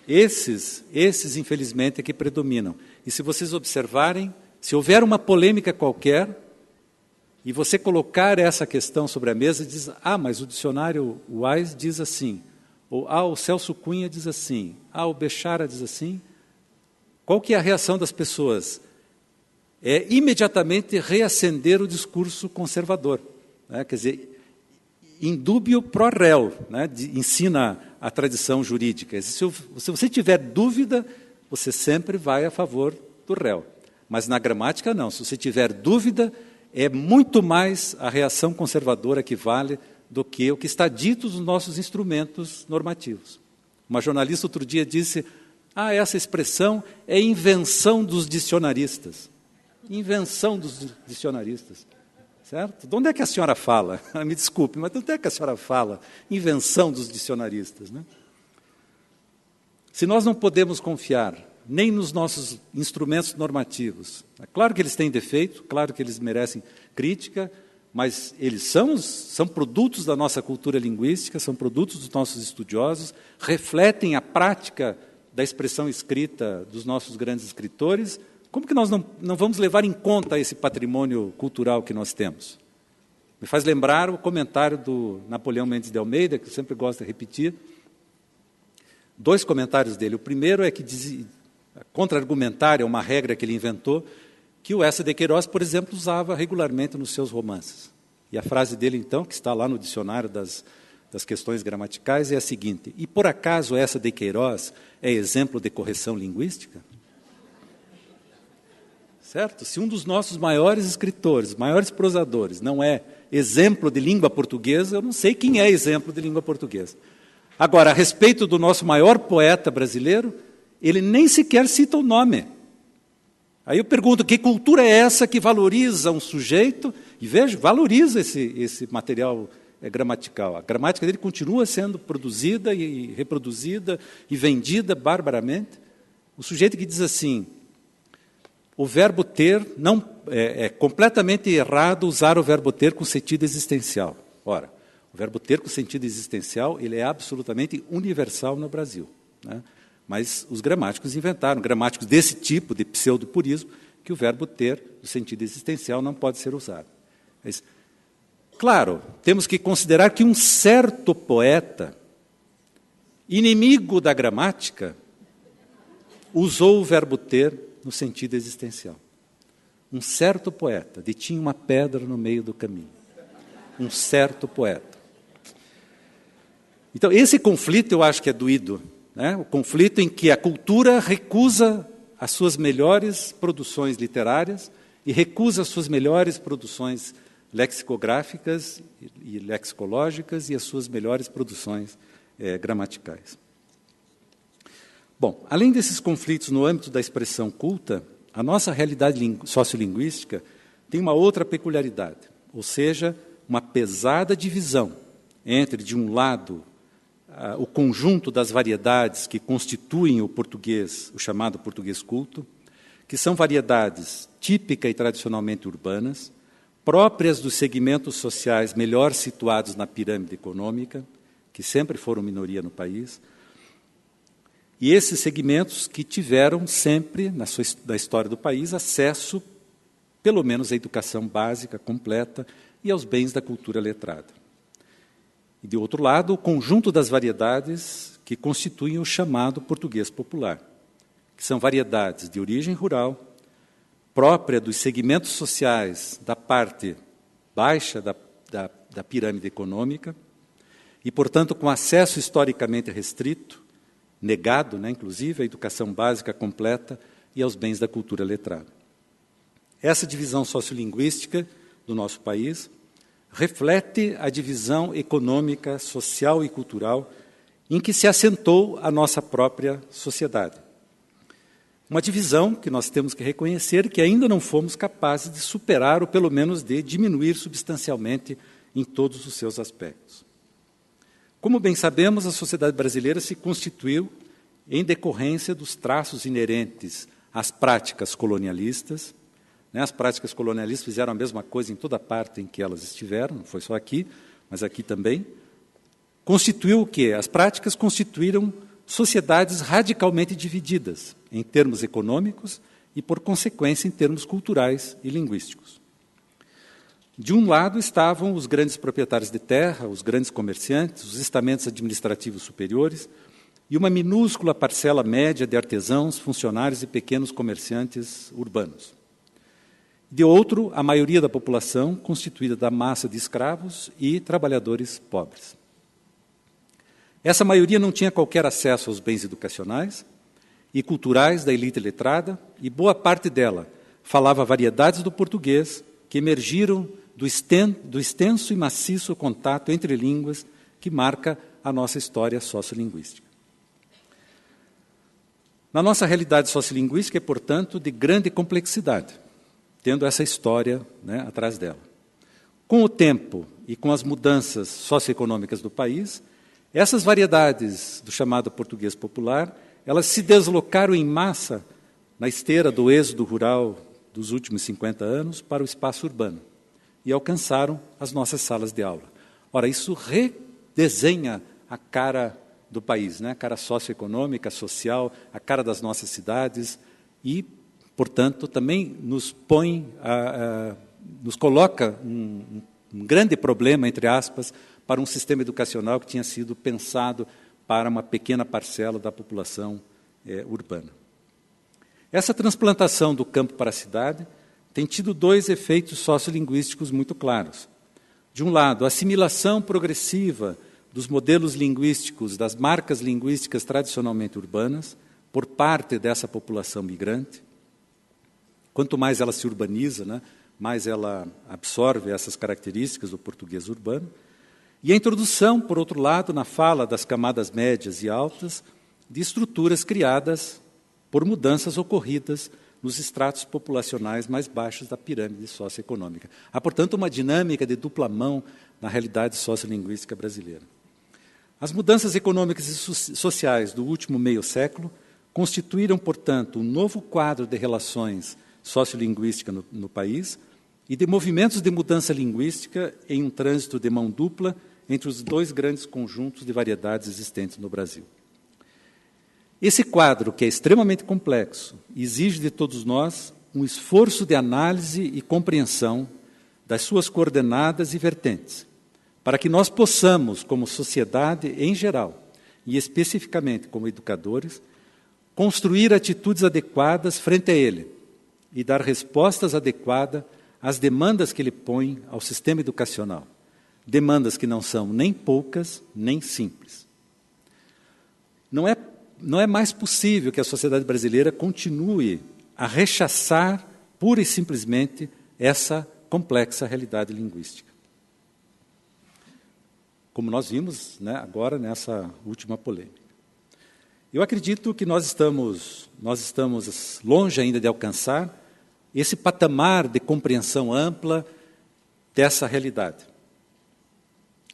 Esses infelizmente é que predominam. E se vocês observarem, se houver uma polêmica qualquer, e você colocar essa questão sobre a mesa, diz, mas o dicionário Wise diz assim, ou o Celso Cunha diz assim, o Bechara diz assim. Qual que é a reação das pessoas? É imediatamente reacender o discurso conservador. Né? Quer dizer, indúbio pro reo, né? Ensina a tradição jurídica. Se você tiver dúvida, você sempre vai a favor do réu. Mas na gramática, não. Se você tiver dúvida, é muito mais a reação conservadora que vale do que o que está dito nos nossos instrumentos normativos. Uma jornalista outro dia disse, essa expressão é invenção dos dicionaristas. Invenção dos dicionaristas. Certo? De onde é que a senhora fala? Me desculpe, mas de onde é que a senhora fala? Invenção dos dicionaristas. Né? Se nós não podemos confiar nem nos nossos instrumentos normativos, é claro que eles têm defeito, claro que eles merecem crítica, mas eles são produtos da nossa cultura linguística, são produtos dos nossos estudiosos, refletem a prática da expressão escrita dos nossos grandes escritores. Como que nós não vamos levar em conta esse patrimônio cultural que nós temos? Me faz lembrar o comentário do Napoleão Mendes de Almeida, que eu sempre gosto de repetir. Dois comentários dele. O primeiro é que contra-argumentar é uma regra que ele inventou, que o Eça de Queiroz, por exemplo, usava regularmente nos seus romances. E a frase dele, então, que está lá no dicionário das questões gramaticais, é a seguinte: e por acaso Eça de Queiroz é exemplo de correção linguística? Certo? Se um dos nossos maiores escritores, maiores prosadores, não é exemplo de língua portuguesa, eu não sei quem é exemplo de língua portuguesa. Agora, a respeito do nosso maior poeta brasileiro, ele nem sequer cita o nome. Aí eu pergunto, que cultura é essa que valoriza um sujeito, e veja, valoriza esse material gramatical. A gramática dele continua sendo produzida e reproduzida e vendida barbaramente. O sujeito que diz assim, o verbo ter, não é completamente errado usar o verbo ter com sentido existencial. Ora, o verbo ter com sentido existencial, ele é absolutamente universal no Brasil, né? Mas os gramáticos inventaram, gramáticos desse tipo de pseudo-purismo, que o verbo ter, no sentido existencial, não pode ser usado. Mas, claro, temos que considerar que um certo poeta, inimigo da gramática, usou o verbo ter no sentido existencial. Um certo poeta detinha uma pedra no meio do caminho. Um certo poeta. Então, esse conflito eu acho que é doído, né? O conflito em que a cultura recusa as suas melhores produções literárias e recusa as suas melhores produções lexicográficas e lexicológicas e as suas melhores produções gramaticais. Bom, além desses conflitos no âmbito da expressão culta, a nossa realidade sociolinguística tem uma outra peculiaridade, ou seja, uma pesada divisão entre, de um lado, o conjunto das variedades que constituem o português, o chamado português culto, que são variedades típica e tradicionalmente urbanas, próprias dos segmentos sociais melhor situados na pirâmide econômica, que sempre foram minoria no país, e esses segmentos que tiveram sempre, na história do país, acesso, pelo menos, à educação básica completa e aos bens da cultura letrada. E, de outro lado, o conjunto das variedades que constituem o chamado português popular, que são variedades de origem rural, própria dos segmentos sociais da parte baixa da pirâmide econômica, e, portanto, com acesso historicamente restrito, negado, né, inclusive, à educação básica completa e aos bens da cultura letrada. Essa divisão sociolinguística do nosso país reflete a divisão econômica, social e cultural em que se assentou a nossa própria sociedade. Uma divisão que nós temos que reconhecer que ainda não fomos capazes de superar ou, pelo menos, de diminuir substancialmente em todos os seus aspectos. Como bem sabemos, a sociedade brasileira se constituiu em decorrência dos traços inerentes às práticas colonialistas. As práticas colonialistas fizeram a mesma coisa em toda parte em que elas estiveram, não foi só aqui, mas aqui também. Constituiu o quê? As práticas constituíram sociedades radicalmente divididas em termos econômicos e, por consequência, em termos culturais e linguísticos. De um lado estavam os grandes proprietários de terra, os grandes comerciantes, os estamentos administrativos superiores e uma minúscula parcela média de artesãos, funcionários e pequenos comerciantes urbanos. De outro, a maioria da população, constituída da massa de escravos e trabalhadores pobres. Essa maioria não tinha qualquer acesso aos bens educacionais e culturais da elite letrada, e boa parte dela falava variedades do português que emergiram do extenso e maciço contato entre línguas que marca a nossa história sociolinguística. Na nossa realidade sociolinguística é, portanto, de grande complexidade, tendo essa história, né, atrás dela. Com o tempo e com as mudanças socioeconômicas do país, essas variedades do chamado português popular, elas se deslocaram em massa na esteira do êxodo rural dos últimos 50 anos para o espaço urbano e alcançaram as nossas salas de aula. Ora, isso redesenha a cara do país, né? A cara socioeconômica, social, a cara das nossas cidades e, portanto, também nos coloca um grande problema, entre aspas, para um sistema educacional que tinha sido pensado para uma pequena parcela da população urbana. Essa transplantação do campo para a cidade tem tido dois efeitos sociolinguísticos muito claros. De um lado, a assimilação progressiva dos modelos linguísticos, das marcas linguísticas tradicionalmente urbanas, por parte dessa população migrante. Quanto mais ela se urbaniza, né, mais ela absorve essas características do português urbano. E a introdução, por outro lado, na fala das camadas médias e altas, de estruturas criadas por mudanças ocorridas nos estratos populacionais mais baixos da pirâmide socioeconômica. Há, portanto, uma dinâmica de dupla mão na realidade sociolinguística brasileira. As mudanças econômicas e sociais do último meio século constituíram, portanto, um novo quadro de relações sociolinguísticas no país e de movimentos de mudança linguística em um trânsito de mão dupla entre os dois grandes conjuntos de variedades existentes no Brasil. Esse quadro, que é extremamente complexo, exige de todos nós um esforço de análise e compreensão das suas coordenadas e vertentes, para que nós possamos, como sociedade em geral, e especificamente como educadores, construir atitudes adequadas frente a ele e dar respostas adequadas às demandas que ele põe ao sistema educacional, demandas que não são nem poucas nem simples. Não é mais possível que a sociedade brasileira continue a rechaçar, pura e simplesmente, essa complexa realidade linguística. Como nós vimos, né, agora nessa última polêmica. Eu acredito que nós estamos longe ainda de alcançar esse patamar de compreensão ampla dessa realidade.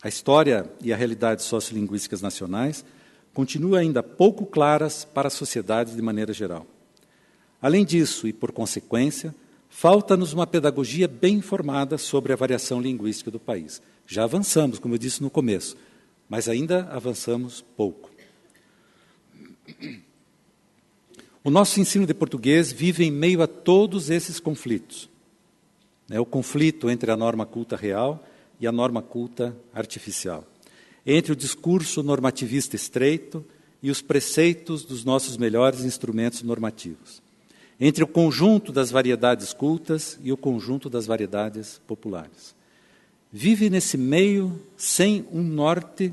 A história e a realidade sociolinguísticas nacionais continuam ainda pouco claras para a sociedade de maneira geral. Além disso, e por consequência, falta-nos uma pedagogia bem informada sobre a variação linguística do país. Já avançamos, como eu disse no começo, mas ainda avançamos pouco. O nosso ensino de português vive em meio a todos esses conflitos. É o conflito entre a norma culta real e a norma culta artificial. Entre o discurso normativista estreito e os preceitos dos nossos melhores instrumentos normativos. Entre o conjunto das variedades cultas e o conjunto das variedades populares. Vive nesse meio sem um norte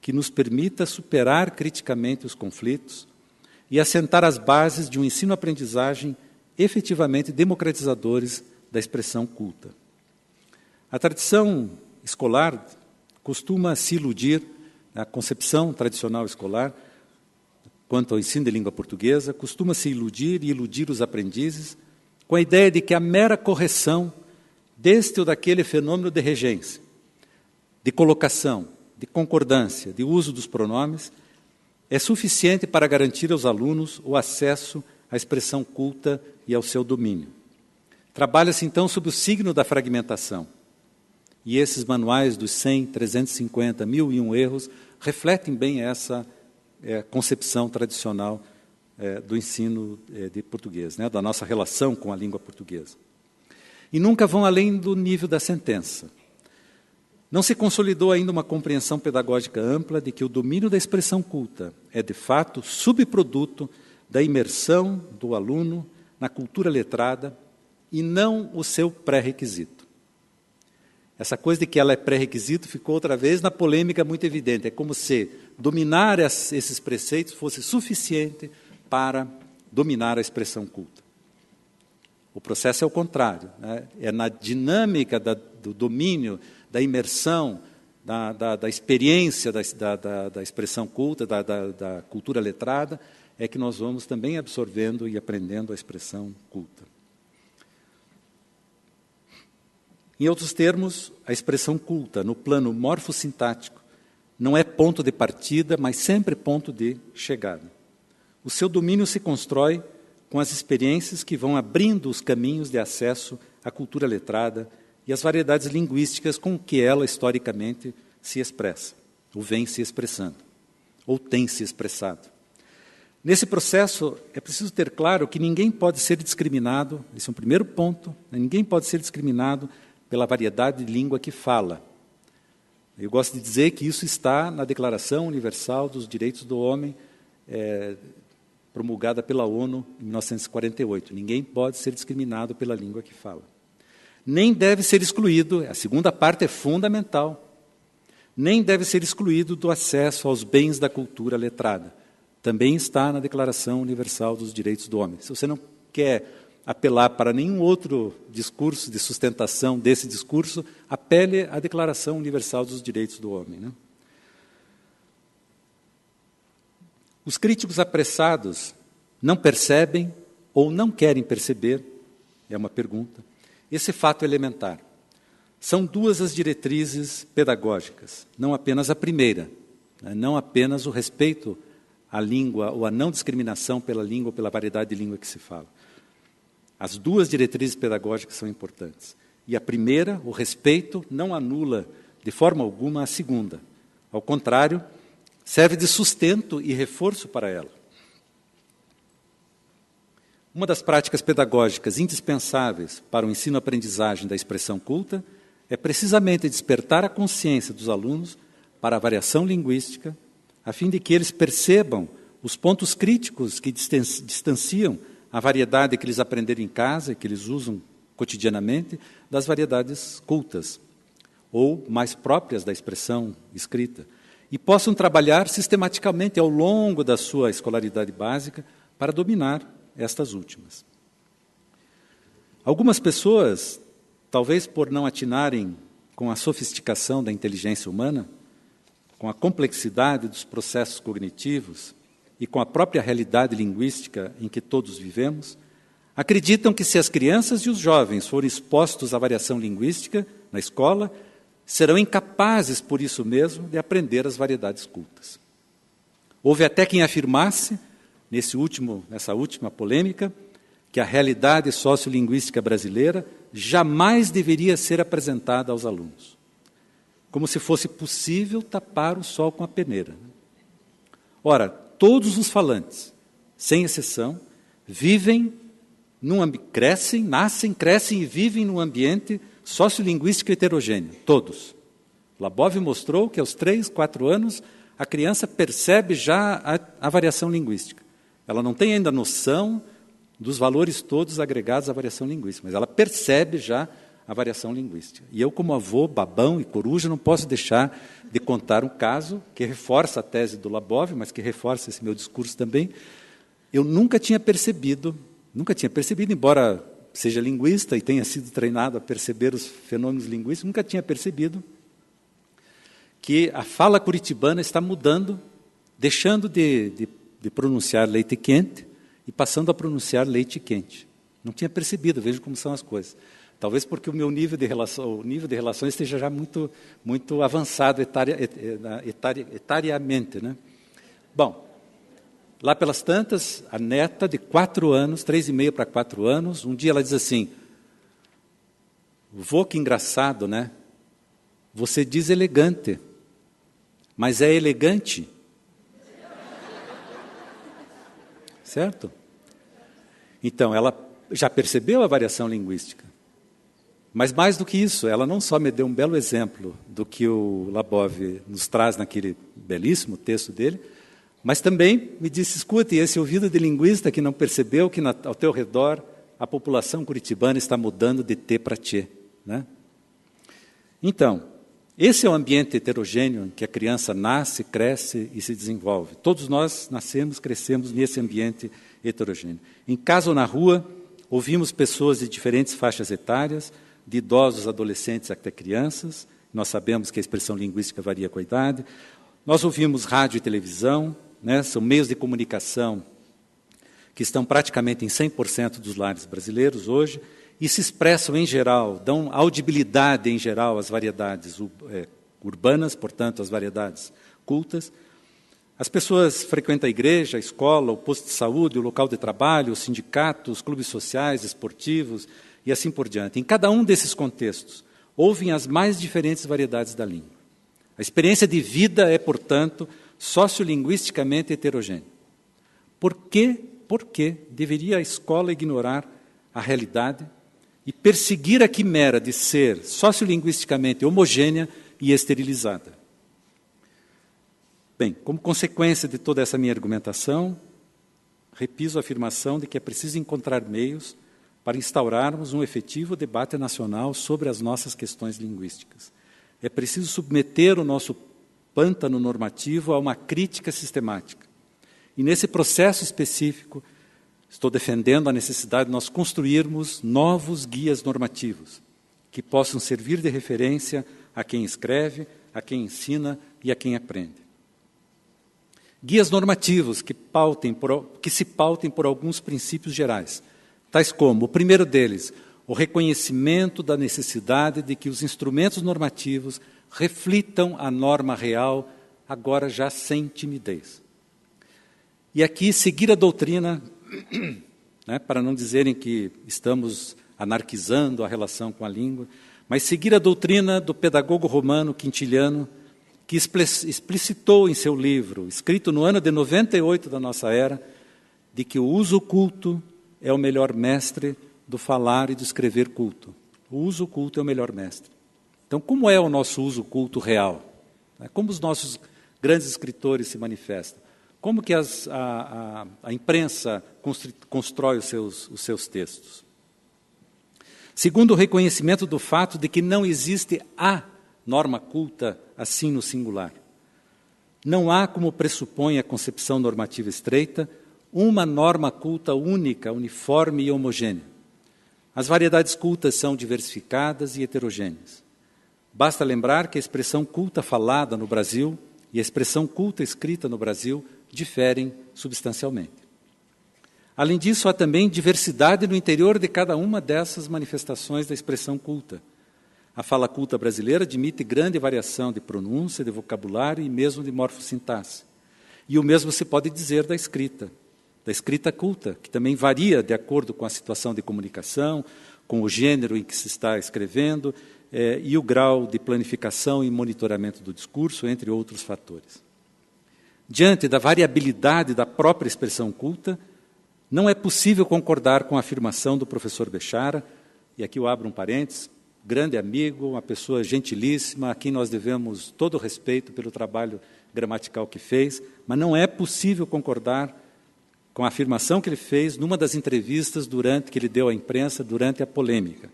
que nos permita superar criticamente os conflitos e assentar as bases de um ensino-aprendizagem efetivamente democratizadores da expressão culta. A tradição escolar costuma se iludir, a concepção tradicional escolar, quanto ao ensino de língua portuguesa, costuma se iludir e iludir os aprendizes com a ideia de que a mera correção deste ou daquele fenômeno de regência, de colocação, de concordância, de uso dos pronomes, é suficiente para garantir aos alunos o acesso à expressão culta e ao seu domínio. Trabalha-se, então, sob o signo da fragmentação. E esses manuais dos 100, 350, 1001 erros refletem bem essa concepção tradicional do ensino de português, né, da nossa relação com a língua portuguesa. E nunca vão além do nível da sentença. Não se consolidou ainda uma compreensão pedagógica ampla de que o domínio da expressão culta é, de fato, subproduto da imersão do aluno na cultura letrada e não o seu pré-requisito. Essa coisa de que ela é pré-requisito ficou outra vez na polêmica muito evidente. É como se dominar esses preceitos fosse suficiente para dominar a expressão culta. O processo é o contrário, né? É na dinâmica do domínio, da imersão, da experiência da expressão culta, da cultura letrada, é que nós vamos também absorvendo e aprendendo a expressão culta. Em outros termos, a expressão culta, no plano morfossintático, não é ponto de partida, mas sempre ponto de chegada. O seu domínio se constrói com as experiências que vão abrindo os caminhos de acesso à cultura letrada e às variedades linguísticas com que ela, historicamente, se expressa, ou vem se expressando, ou tem se expressado. Nesse processo, é preciso ter claro que ninguém pode ser discriminado, esse é um primeiro ponto, né? Ninguém pode ser discriminado pela variedade de língua que fala. Eu gosto de dizer que isso está na Declaração Universal dos Direitos do Homem, promulgada pela ONU em 1948. Ninguém pode ser discriminado pela língua que fala. Nem deve ser excluído, a segunda parte é fundamental, nem deve ser excluído do acesso aos bens da cultura letrada. Também está na Declaração Universal dos Direitos do Homem. Se você não quer apelar para nenhum outro discurso de sustentação desse discurso, apele à Declaração Universal dos Direitos do Homem, né? Os críticos apressados não percebem ou não querem perceber, é uma pergunta, esse fato elementar. São duas as diretrizes pedagógicas, não apenas a primeira, né? Não apenas o respeito à língua ou a não discriminação pela língua ou pela variedade de língua que se fala. As duas diretrizes pedagógicas são importantes. E a primeira, o respeito, não anula de forma alguma a segunda. Ao contrário, serve de sustento e reforço para ela. Uma das práticas pedagógicas indispensáveis para o ensino-aprendizagem da expressão culta é precisamente despertar a consciência dos alunos para a variação linguística, a fim de que eles percebam os pontos críticos que distanciam a variedade que eles aprenderam em casa, que eles usam cotidianamente, das variedades cultas, ou mais próprias da expressão escrita. e possam trabalhar sistematicamente ao longo da sua escolaridade básica para dominar estas últimas. Algumas pessoas, talvez por não atinarem com a sofisticação da inteligência humana, com a complexidade dos processos cognitivos e com a própria realidade linguística em que todos vivemos, acreditam que se as crianças e os jovens forem expostos à variação linguística na escola, serão incapazes, por isso mesmo, de aprender as variedades cultas. Houve até quem afirmasse, nessa última polêmica, que a realidade sociolinguística brasileira jamais deveria ser apresentada aos alunos, como se fosse possível tapar o sol com a peneira. Ora, todos os falantes, sem exceção, nascem, crescem e vivem num ambiente sociolinguístico heterogêneo, todos. Labov mostrou que aos 3, 4 anos a criança percebe já a variação linguística. Ela não tem ainda noção dos valores todos agregados à variação linguística, mas ela percebe já a variação linguística. E eu, como avô, babão e coruja, não posso deixar de contar um caso que reforça a tese do Labov, mas que reforça esse meu discurso também. Eu nunca tinha percebido, embora seja linguista e tenha sido treinado a perceber os fenômenos linguísticos, nunca tinha percebido que a fala curitibana está mudando, deixando de pronunciar leite quente e passando a pronunciar leite quente. Não tinha percebido, veja como são as coisas. Talvez porque o meu nível de relações esteja já muito, muito avançado etariamente, né? Bom, lá pelas tantas, a neta de 4 anos, 3,5 para 4 anos, um dia ela diz assim: vô, que engraçado, né? Você diz elegante, mas é elegante. Certo? Então, ela já percebeu a variação linguística. Mas mais do que isso, ela não só me deu um belo exemplo do que o Labov nos traz naquele belíssimo texto dele, mas também me disse: escute, esse ouvido de linguista que não percebeu que ao teu redor a população curitibana está mudando de T para Tchê, né? Então, esse é o ambiente heterogêneo em que a criança nasce, cresce e se desenvolve. Todos nós nascemos, crescemos nesse ambiente heterogêneo. Em casa ou na rua, ouvimos pessoas de diferentes faixas etárias, de idosos, adolescentes até crianças. Nós sabemos que a expressão linguística varia com a idade. Nós ouvimos rádio e televisão, né? São meios de comunicação que estão praticamente em 100% dos lares brasileiros hoje, e se expressam em geral, dão audibilidade em geral às variedades urbanas, portanto, às variedades cultas. As pessoas frequentam a igreja, a escola, o posto de saúde, o local de trabalho, os sindicatos, os clubes sociais, esportivos e assim por diante. Em cada um desses contextos, ouvem as mais diferentes variedades da língua. A experiência de vida é, portanto, sociolinguisticamente heterogênea. Por que deveria a escola ignorar a realidade e perseguir a quimera de ser sociolinguisticamente homogênea e esterilizada? Bem, como consequência de toda essa minha argumentação, repiso a afirmação de que é preciso encontrar meios para instaurarmos um efetivo debate nacional sobre as nossas questões linguísticas. É preciso submeter o nosso pântano normativo a uma crítica sistemática. E nesse processo específico, estou defendendo a necessidade de nós construirmos novos guias normativos que possam servir de referência a quem escreve, a quem ensina e a quem aprende. Guias normativos que se pautem por alguns princípios gerais, tais como, o primeiro deles, o reconhecimento da necessidade de que os instrumentos normativos reflitam a norma real, agora já sem timidez. E aqui, seguir a doutrina, né, para não dizerem que estamos anarquizando a relação com a língua, mas seguir a doutrina do pedagogo romano Quintiliano, que explicitou em seu livro, escrito no ano de 98 da nossa era, de que o uso culto é o melhor mestre do falar e do escrever culto. O uso culto é o melhor mestre. Então, como é o nosso uso culto real? Como os nossos grandes escritores se manifestam? Como que a imprensa constrói os seus textos? Segundo o reconhecimento do fato de que não existe a norma culta assim no singular. não há, como pressupõe a concepção normativa estreita, uma norma culta única, uniforme e homogênea. As variedades cultas são diversificadas e heterogêneas. Basta lembrar que a expressão culta falada no Brasil e a expressão culta escrita no Brasil diferem substancialmente. Além disso, há também diversidade no interior de cada uma dessas manifestações da expressão culta. A fala culta brasileira admite grande variação de pronúncia, de vocabulário e mesmo de morfossintaxe. E o mesmo se pode dizer da escrita culta, que também varia de acordo com a situação de comunicação, com o gênero em que se está escrevendo e o grau de planificação e monitoramento do discurso, entre outros fatores. Diante da variabilidade da própria expressão culta, não é possível concordar com a afirmação do professor Bechara, e aqui eu abro um parênteses, grande amigo, uma pessoa gentilíssima, a quem nós devemos todo o respeito pelo trabalho gramatical que fez, mas não é possível concordar com a afirmação que ele fez numa das entrevistas que ele deu à imprensa durante a polêmica.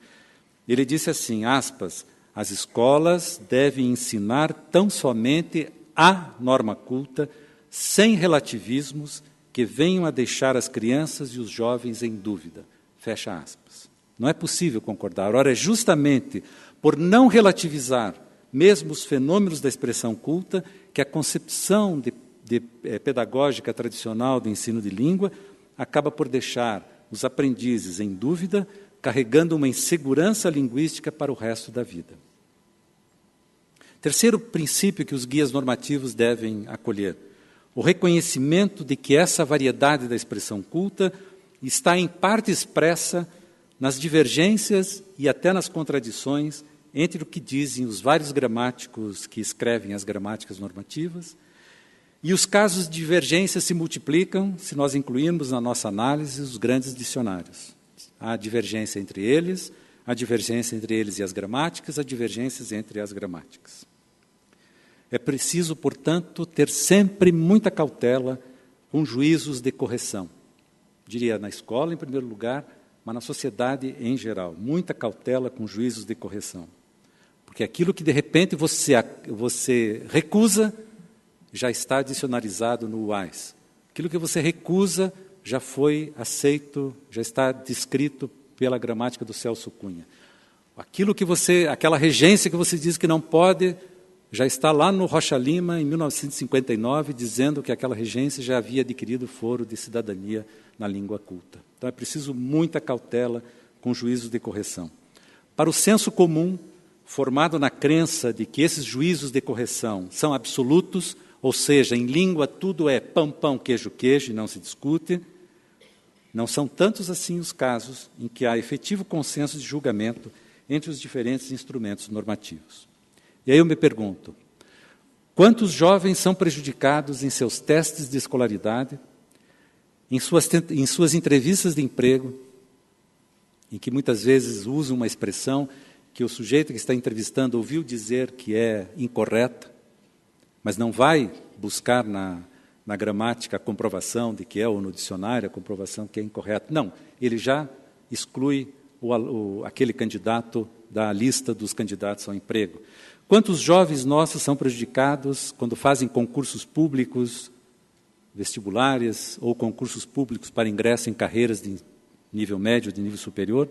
Ele disse assim, aspas, as escolas devem ensinar tão somente a norma culta, sem relativismos, que venham a deixar as crianças e os jovens em dúvida. Fecha aspas. Não é possível concordar. Ora, é justamente por não relativizar mesmo os fenômenos da expressão culta que a concepção pedagógica tradicional do ensino de língua acaba por deixar os aprendizes em dúvida, carregando uma insegurança linguística para o resto da vida. Terceiro princípio que os guias normativos devem acolher, o reconhecimento de que essa variedade da expressão culta está em parte expressa nas divergências e até nas contradições entre o que dizem os vários gramáticos que escrevem as gramáticas normativas, e os casos de divergência se multiplicam se nós incluirmos na nossa análise os grandes dicionários. Há divergência entre eles, há divergência entre eles e as gramáticas, há divergências entre as gramáticas. É preciso, portanto, ter sempre muita cautela com juízos de correção. Diria na escola, em primeiro lugar, mas na sociedade em geral. Muita cautela com juízos de correção. Porque aquilo que, de repente, você recusa, já está dicionarizado no UAS. Aquilo que você recusa já foi aceito, já está descrito pela gramática do Celso Cunha. Aquela regência que você diz que não pode, já está lá no Rocha Lima, em 1959, dizendo que aquela regência já havia adquirido foro de cidadania na língua culta. Então é preciso muita cautela com juízos de correção. Para o senso comum, formado na crença de que esses juízos de correção são absolutos, ou seja, em língua tudo é pão, pão, queijo, queijo, e não se discute, não são tantos assim os casos em que há efetivo consenso de julgamento entre os diferentes instrumentos normativos. E aí eu me pergunto, quantos jovens são prejudicados em seus testes de escolaridade, em suas entrevistas de emprego, em que muitas vezes usam uma expressão que o sujeito que está entrevistando ouviu dizer que é incorreta, mas não vai buscar na gramática a comprovação de que é, ou no dicionário a comprovação que é incorreta. Não, ele já exclui aquele candidato da lista dos candidatos ao emprego. Quantos jovens nossos são prejudicados quando fazem concursos públicos, vestibulares ou concursos públicos para ingresso em carreiras de nível médio, de nível superior,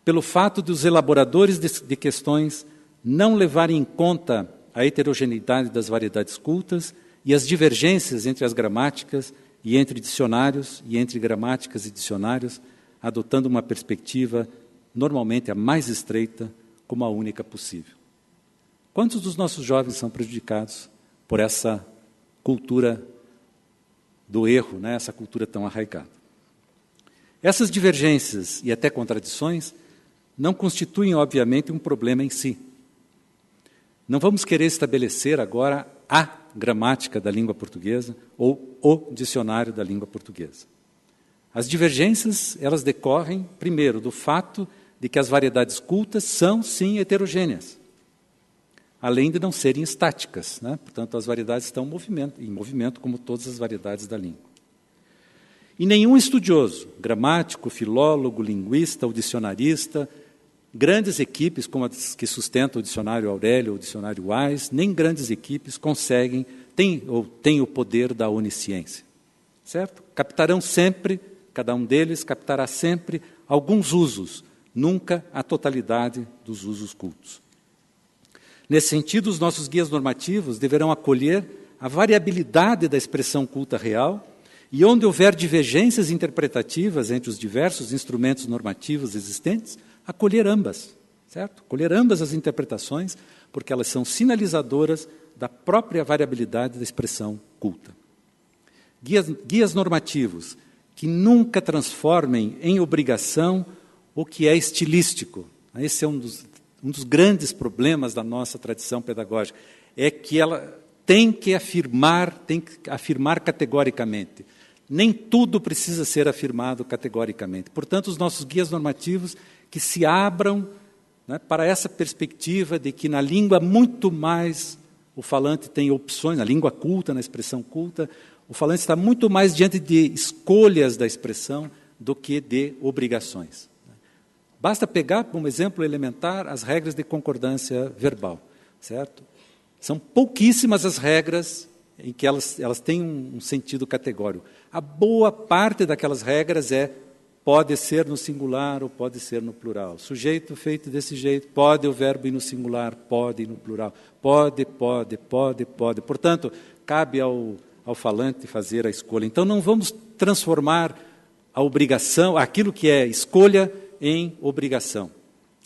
pelo fato dos elaboradores de questões não levarem em conta a heterogeneidade das variedades cultas e as divergências entre as gramáticas e entre dicionários e entre gramáticas e dicionários, adotando uma perspectiva normalmente a mais estreita como a única possível. Quantos dos nossos jovens são prejudicados por essa cultura do erro, né? Essa cultura tão arraigada? Essas divergências e até contradições não constituem, obviamente, um problema em si. Não vamos querer estabelecer agora a gramática da língua portuguesa ou o dicionário da língua portuguesa. As divergências, elas decorrem, primeiro, do fato de que as variedades cultas são, sim, heterogêneas, além de não serem estáticas, né? Portanto, as variedades estão em movimento como todas as variedades da língua. E nenhum estudioso, gramático, filólogo, linguista ou dicionarista, grandes equipes como as que sustentam o dicionário Aurélio ou o dicionário Wise, nem grandes equipes conseguem tem o poder da onisciência, certo? Captarão sempre, cada um deles captará sempre alguns usos, nunca a totalidade dos usos cultos. Nesse sentido, os nossos guias normativos deverão acolher a variabilidade da expressão culta real e, onde houver divergências interpretativas entre os diversos instrumentos normativos existentes, acolher ambas, certo? Acolher ambas as interpretações, porque elas são sinalizadoras da própria variabilidade da expressão culta. Guias normativos que nunca transformem em obrigação o que é estilístico. Esse é um dos grandes problemas da nossa tradição pedagógica, é que ela tem que afirmar categoricamente. Nem tudo precisa ser afirmado categoricamente. Portanto, os nossos guias normativos que se abram, né, para essa perspectiva de que na língua muito mais o falante tem opções, na língua culta, na expressão culta, o falante está muito mais diante de escolhas da expressão do que de obrigações. Basta pegar, como exemplo elementar, as regras de concordância verbal, certo? São pouquíssimas as regras em que elas têm um sentido categórico. A boa parte daquelas regras pode ser no singular ou pode ser no plural. Sujeito feito desse jeito, pode o verbo ir no singular, pode ir no plural. Pode. Portanto, cabe ao falante fazer a escolha. Então, não vamos transformar a obrigação, aquilo que é escolha, em obrigação,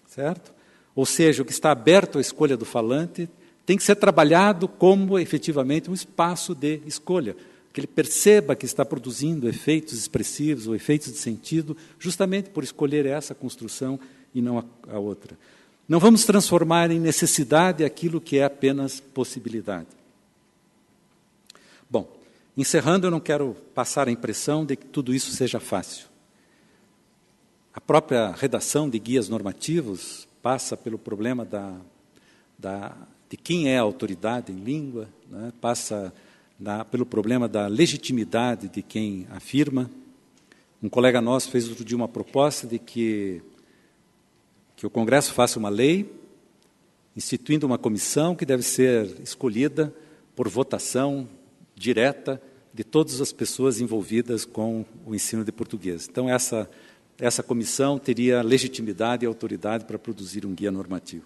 certo? Ou seja, o que está aberto à escolha do falante tem que ser trabalhado como, efetivamente, um espaço de escolha, que ele perceba que está produzindo efeitos expressivos ou efeitos de sentido, justamente por escolher essa construção e não a outra. Não vamos transformar em necessidade aquilo que é apenas possibilidade. Bom, encerrando, eu não quero passar a impressão de que tudo isso seja fácil. A própria redação de guias normativos passa pelo problema de quem é a autoridade em língua, né? Passa pelo problema da legitimidade de quem afirma. Um colega nosso fez outro dia uma proposta de que o Congresso faça uma lei, instituindo uma comissão que deve ser escolhida por votação direta de todas as pessoas envolvidas com o ensino de português. Então, essa comissão teria legitimidade e autoridade para produzir um guia normativo.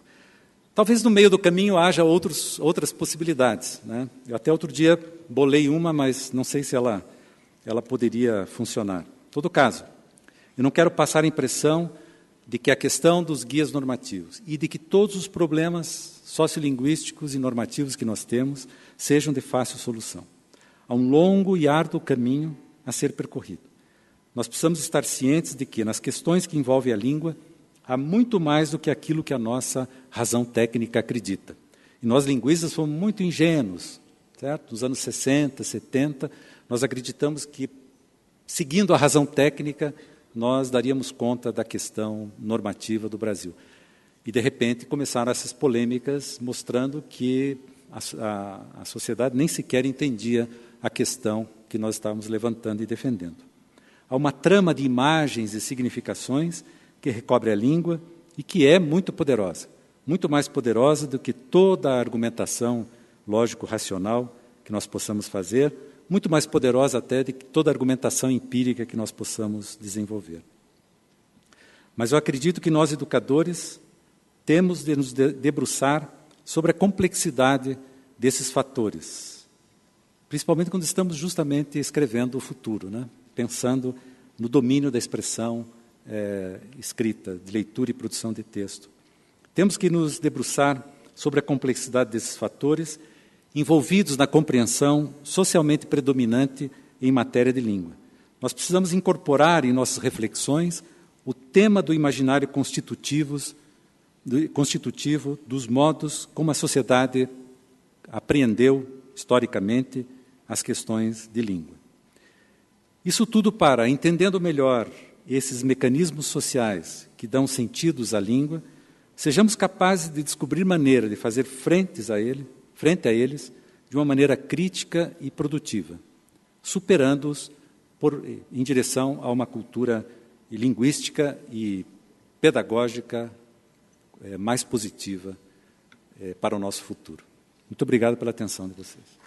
Talvez no meio do caminho haja outras possibilidades, né? Eu até outro dia bolei uma, mas não sei se ela poderia funcionar. Em todo caso, eu não quero passar a impressão de que a questão dos guias normativos e de que todos os problemas sociolinguísticos e normativos que nós temos sejam de fácil solução. Há um longo e árduo caminho a ser percorrido. Nós precisamos estar cientes de que, nas questões que envolvem a língua, há muito mais do que aquilo que a nossa razão técnica acredita. E nós, linguistas, fomos muito ingênuos, certo? Nos anos 60, 70, nós acreditamos que, seguindo a razão técnica, nós daríamos conta da questão normativa do Brasil. E, de repente, começaram essas polêmicas mostrando que a sociedade nem sequer entendia a questão que nós estávamos levantando e defendendo. Há uma trama de imagens e significações que recobre a língua e que é muito poderosa, muito mais poderosa do que toda a argumentação lógico-racional que nós possamos fazer, muito mais poderosa até do que toda a argumentação empírica que nós possamos desenvolver. Mas eu acredito que nós, educadores, temos de nos debruçar sobre a complexidade desses fatores, principalmente quando estamos justamente escrevendo o futuro, né? Pensando no domínio da expressão escrita, de leitura e produção de texto. Temos que nos debruçar sobre a complexidade desses fatores envolvidos na compreensão socialmente predominante em matéria de língua. Nós precisamos incorporar em nossas reflexões o tema do imaginário constitutivo dos modos como a sociedade apreendeu historicamente as questões de língua. Isso tudo para, entendendo melhor esses mecanismos sociais que dão sentidos à língua, sejamos capazes de descobrir maneira de fazer frente a eles de uma maneira crítica e produtiva, superando-os em direção a uma cultura linguística e pedagógica mais positiva para o nosso futuro. Muito obrigado pela atenção de vocês.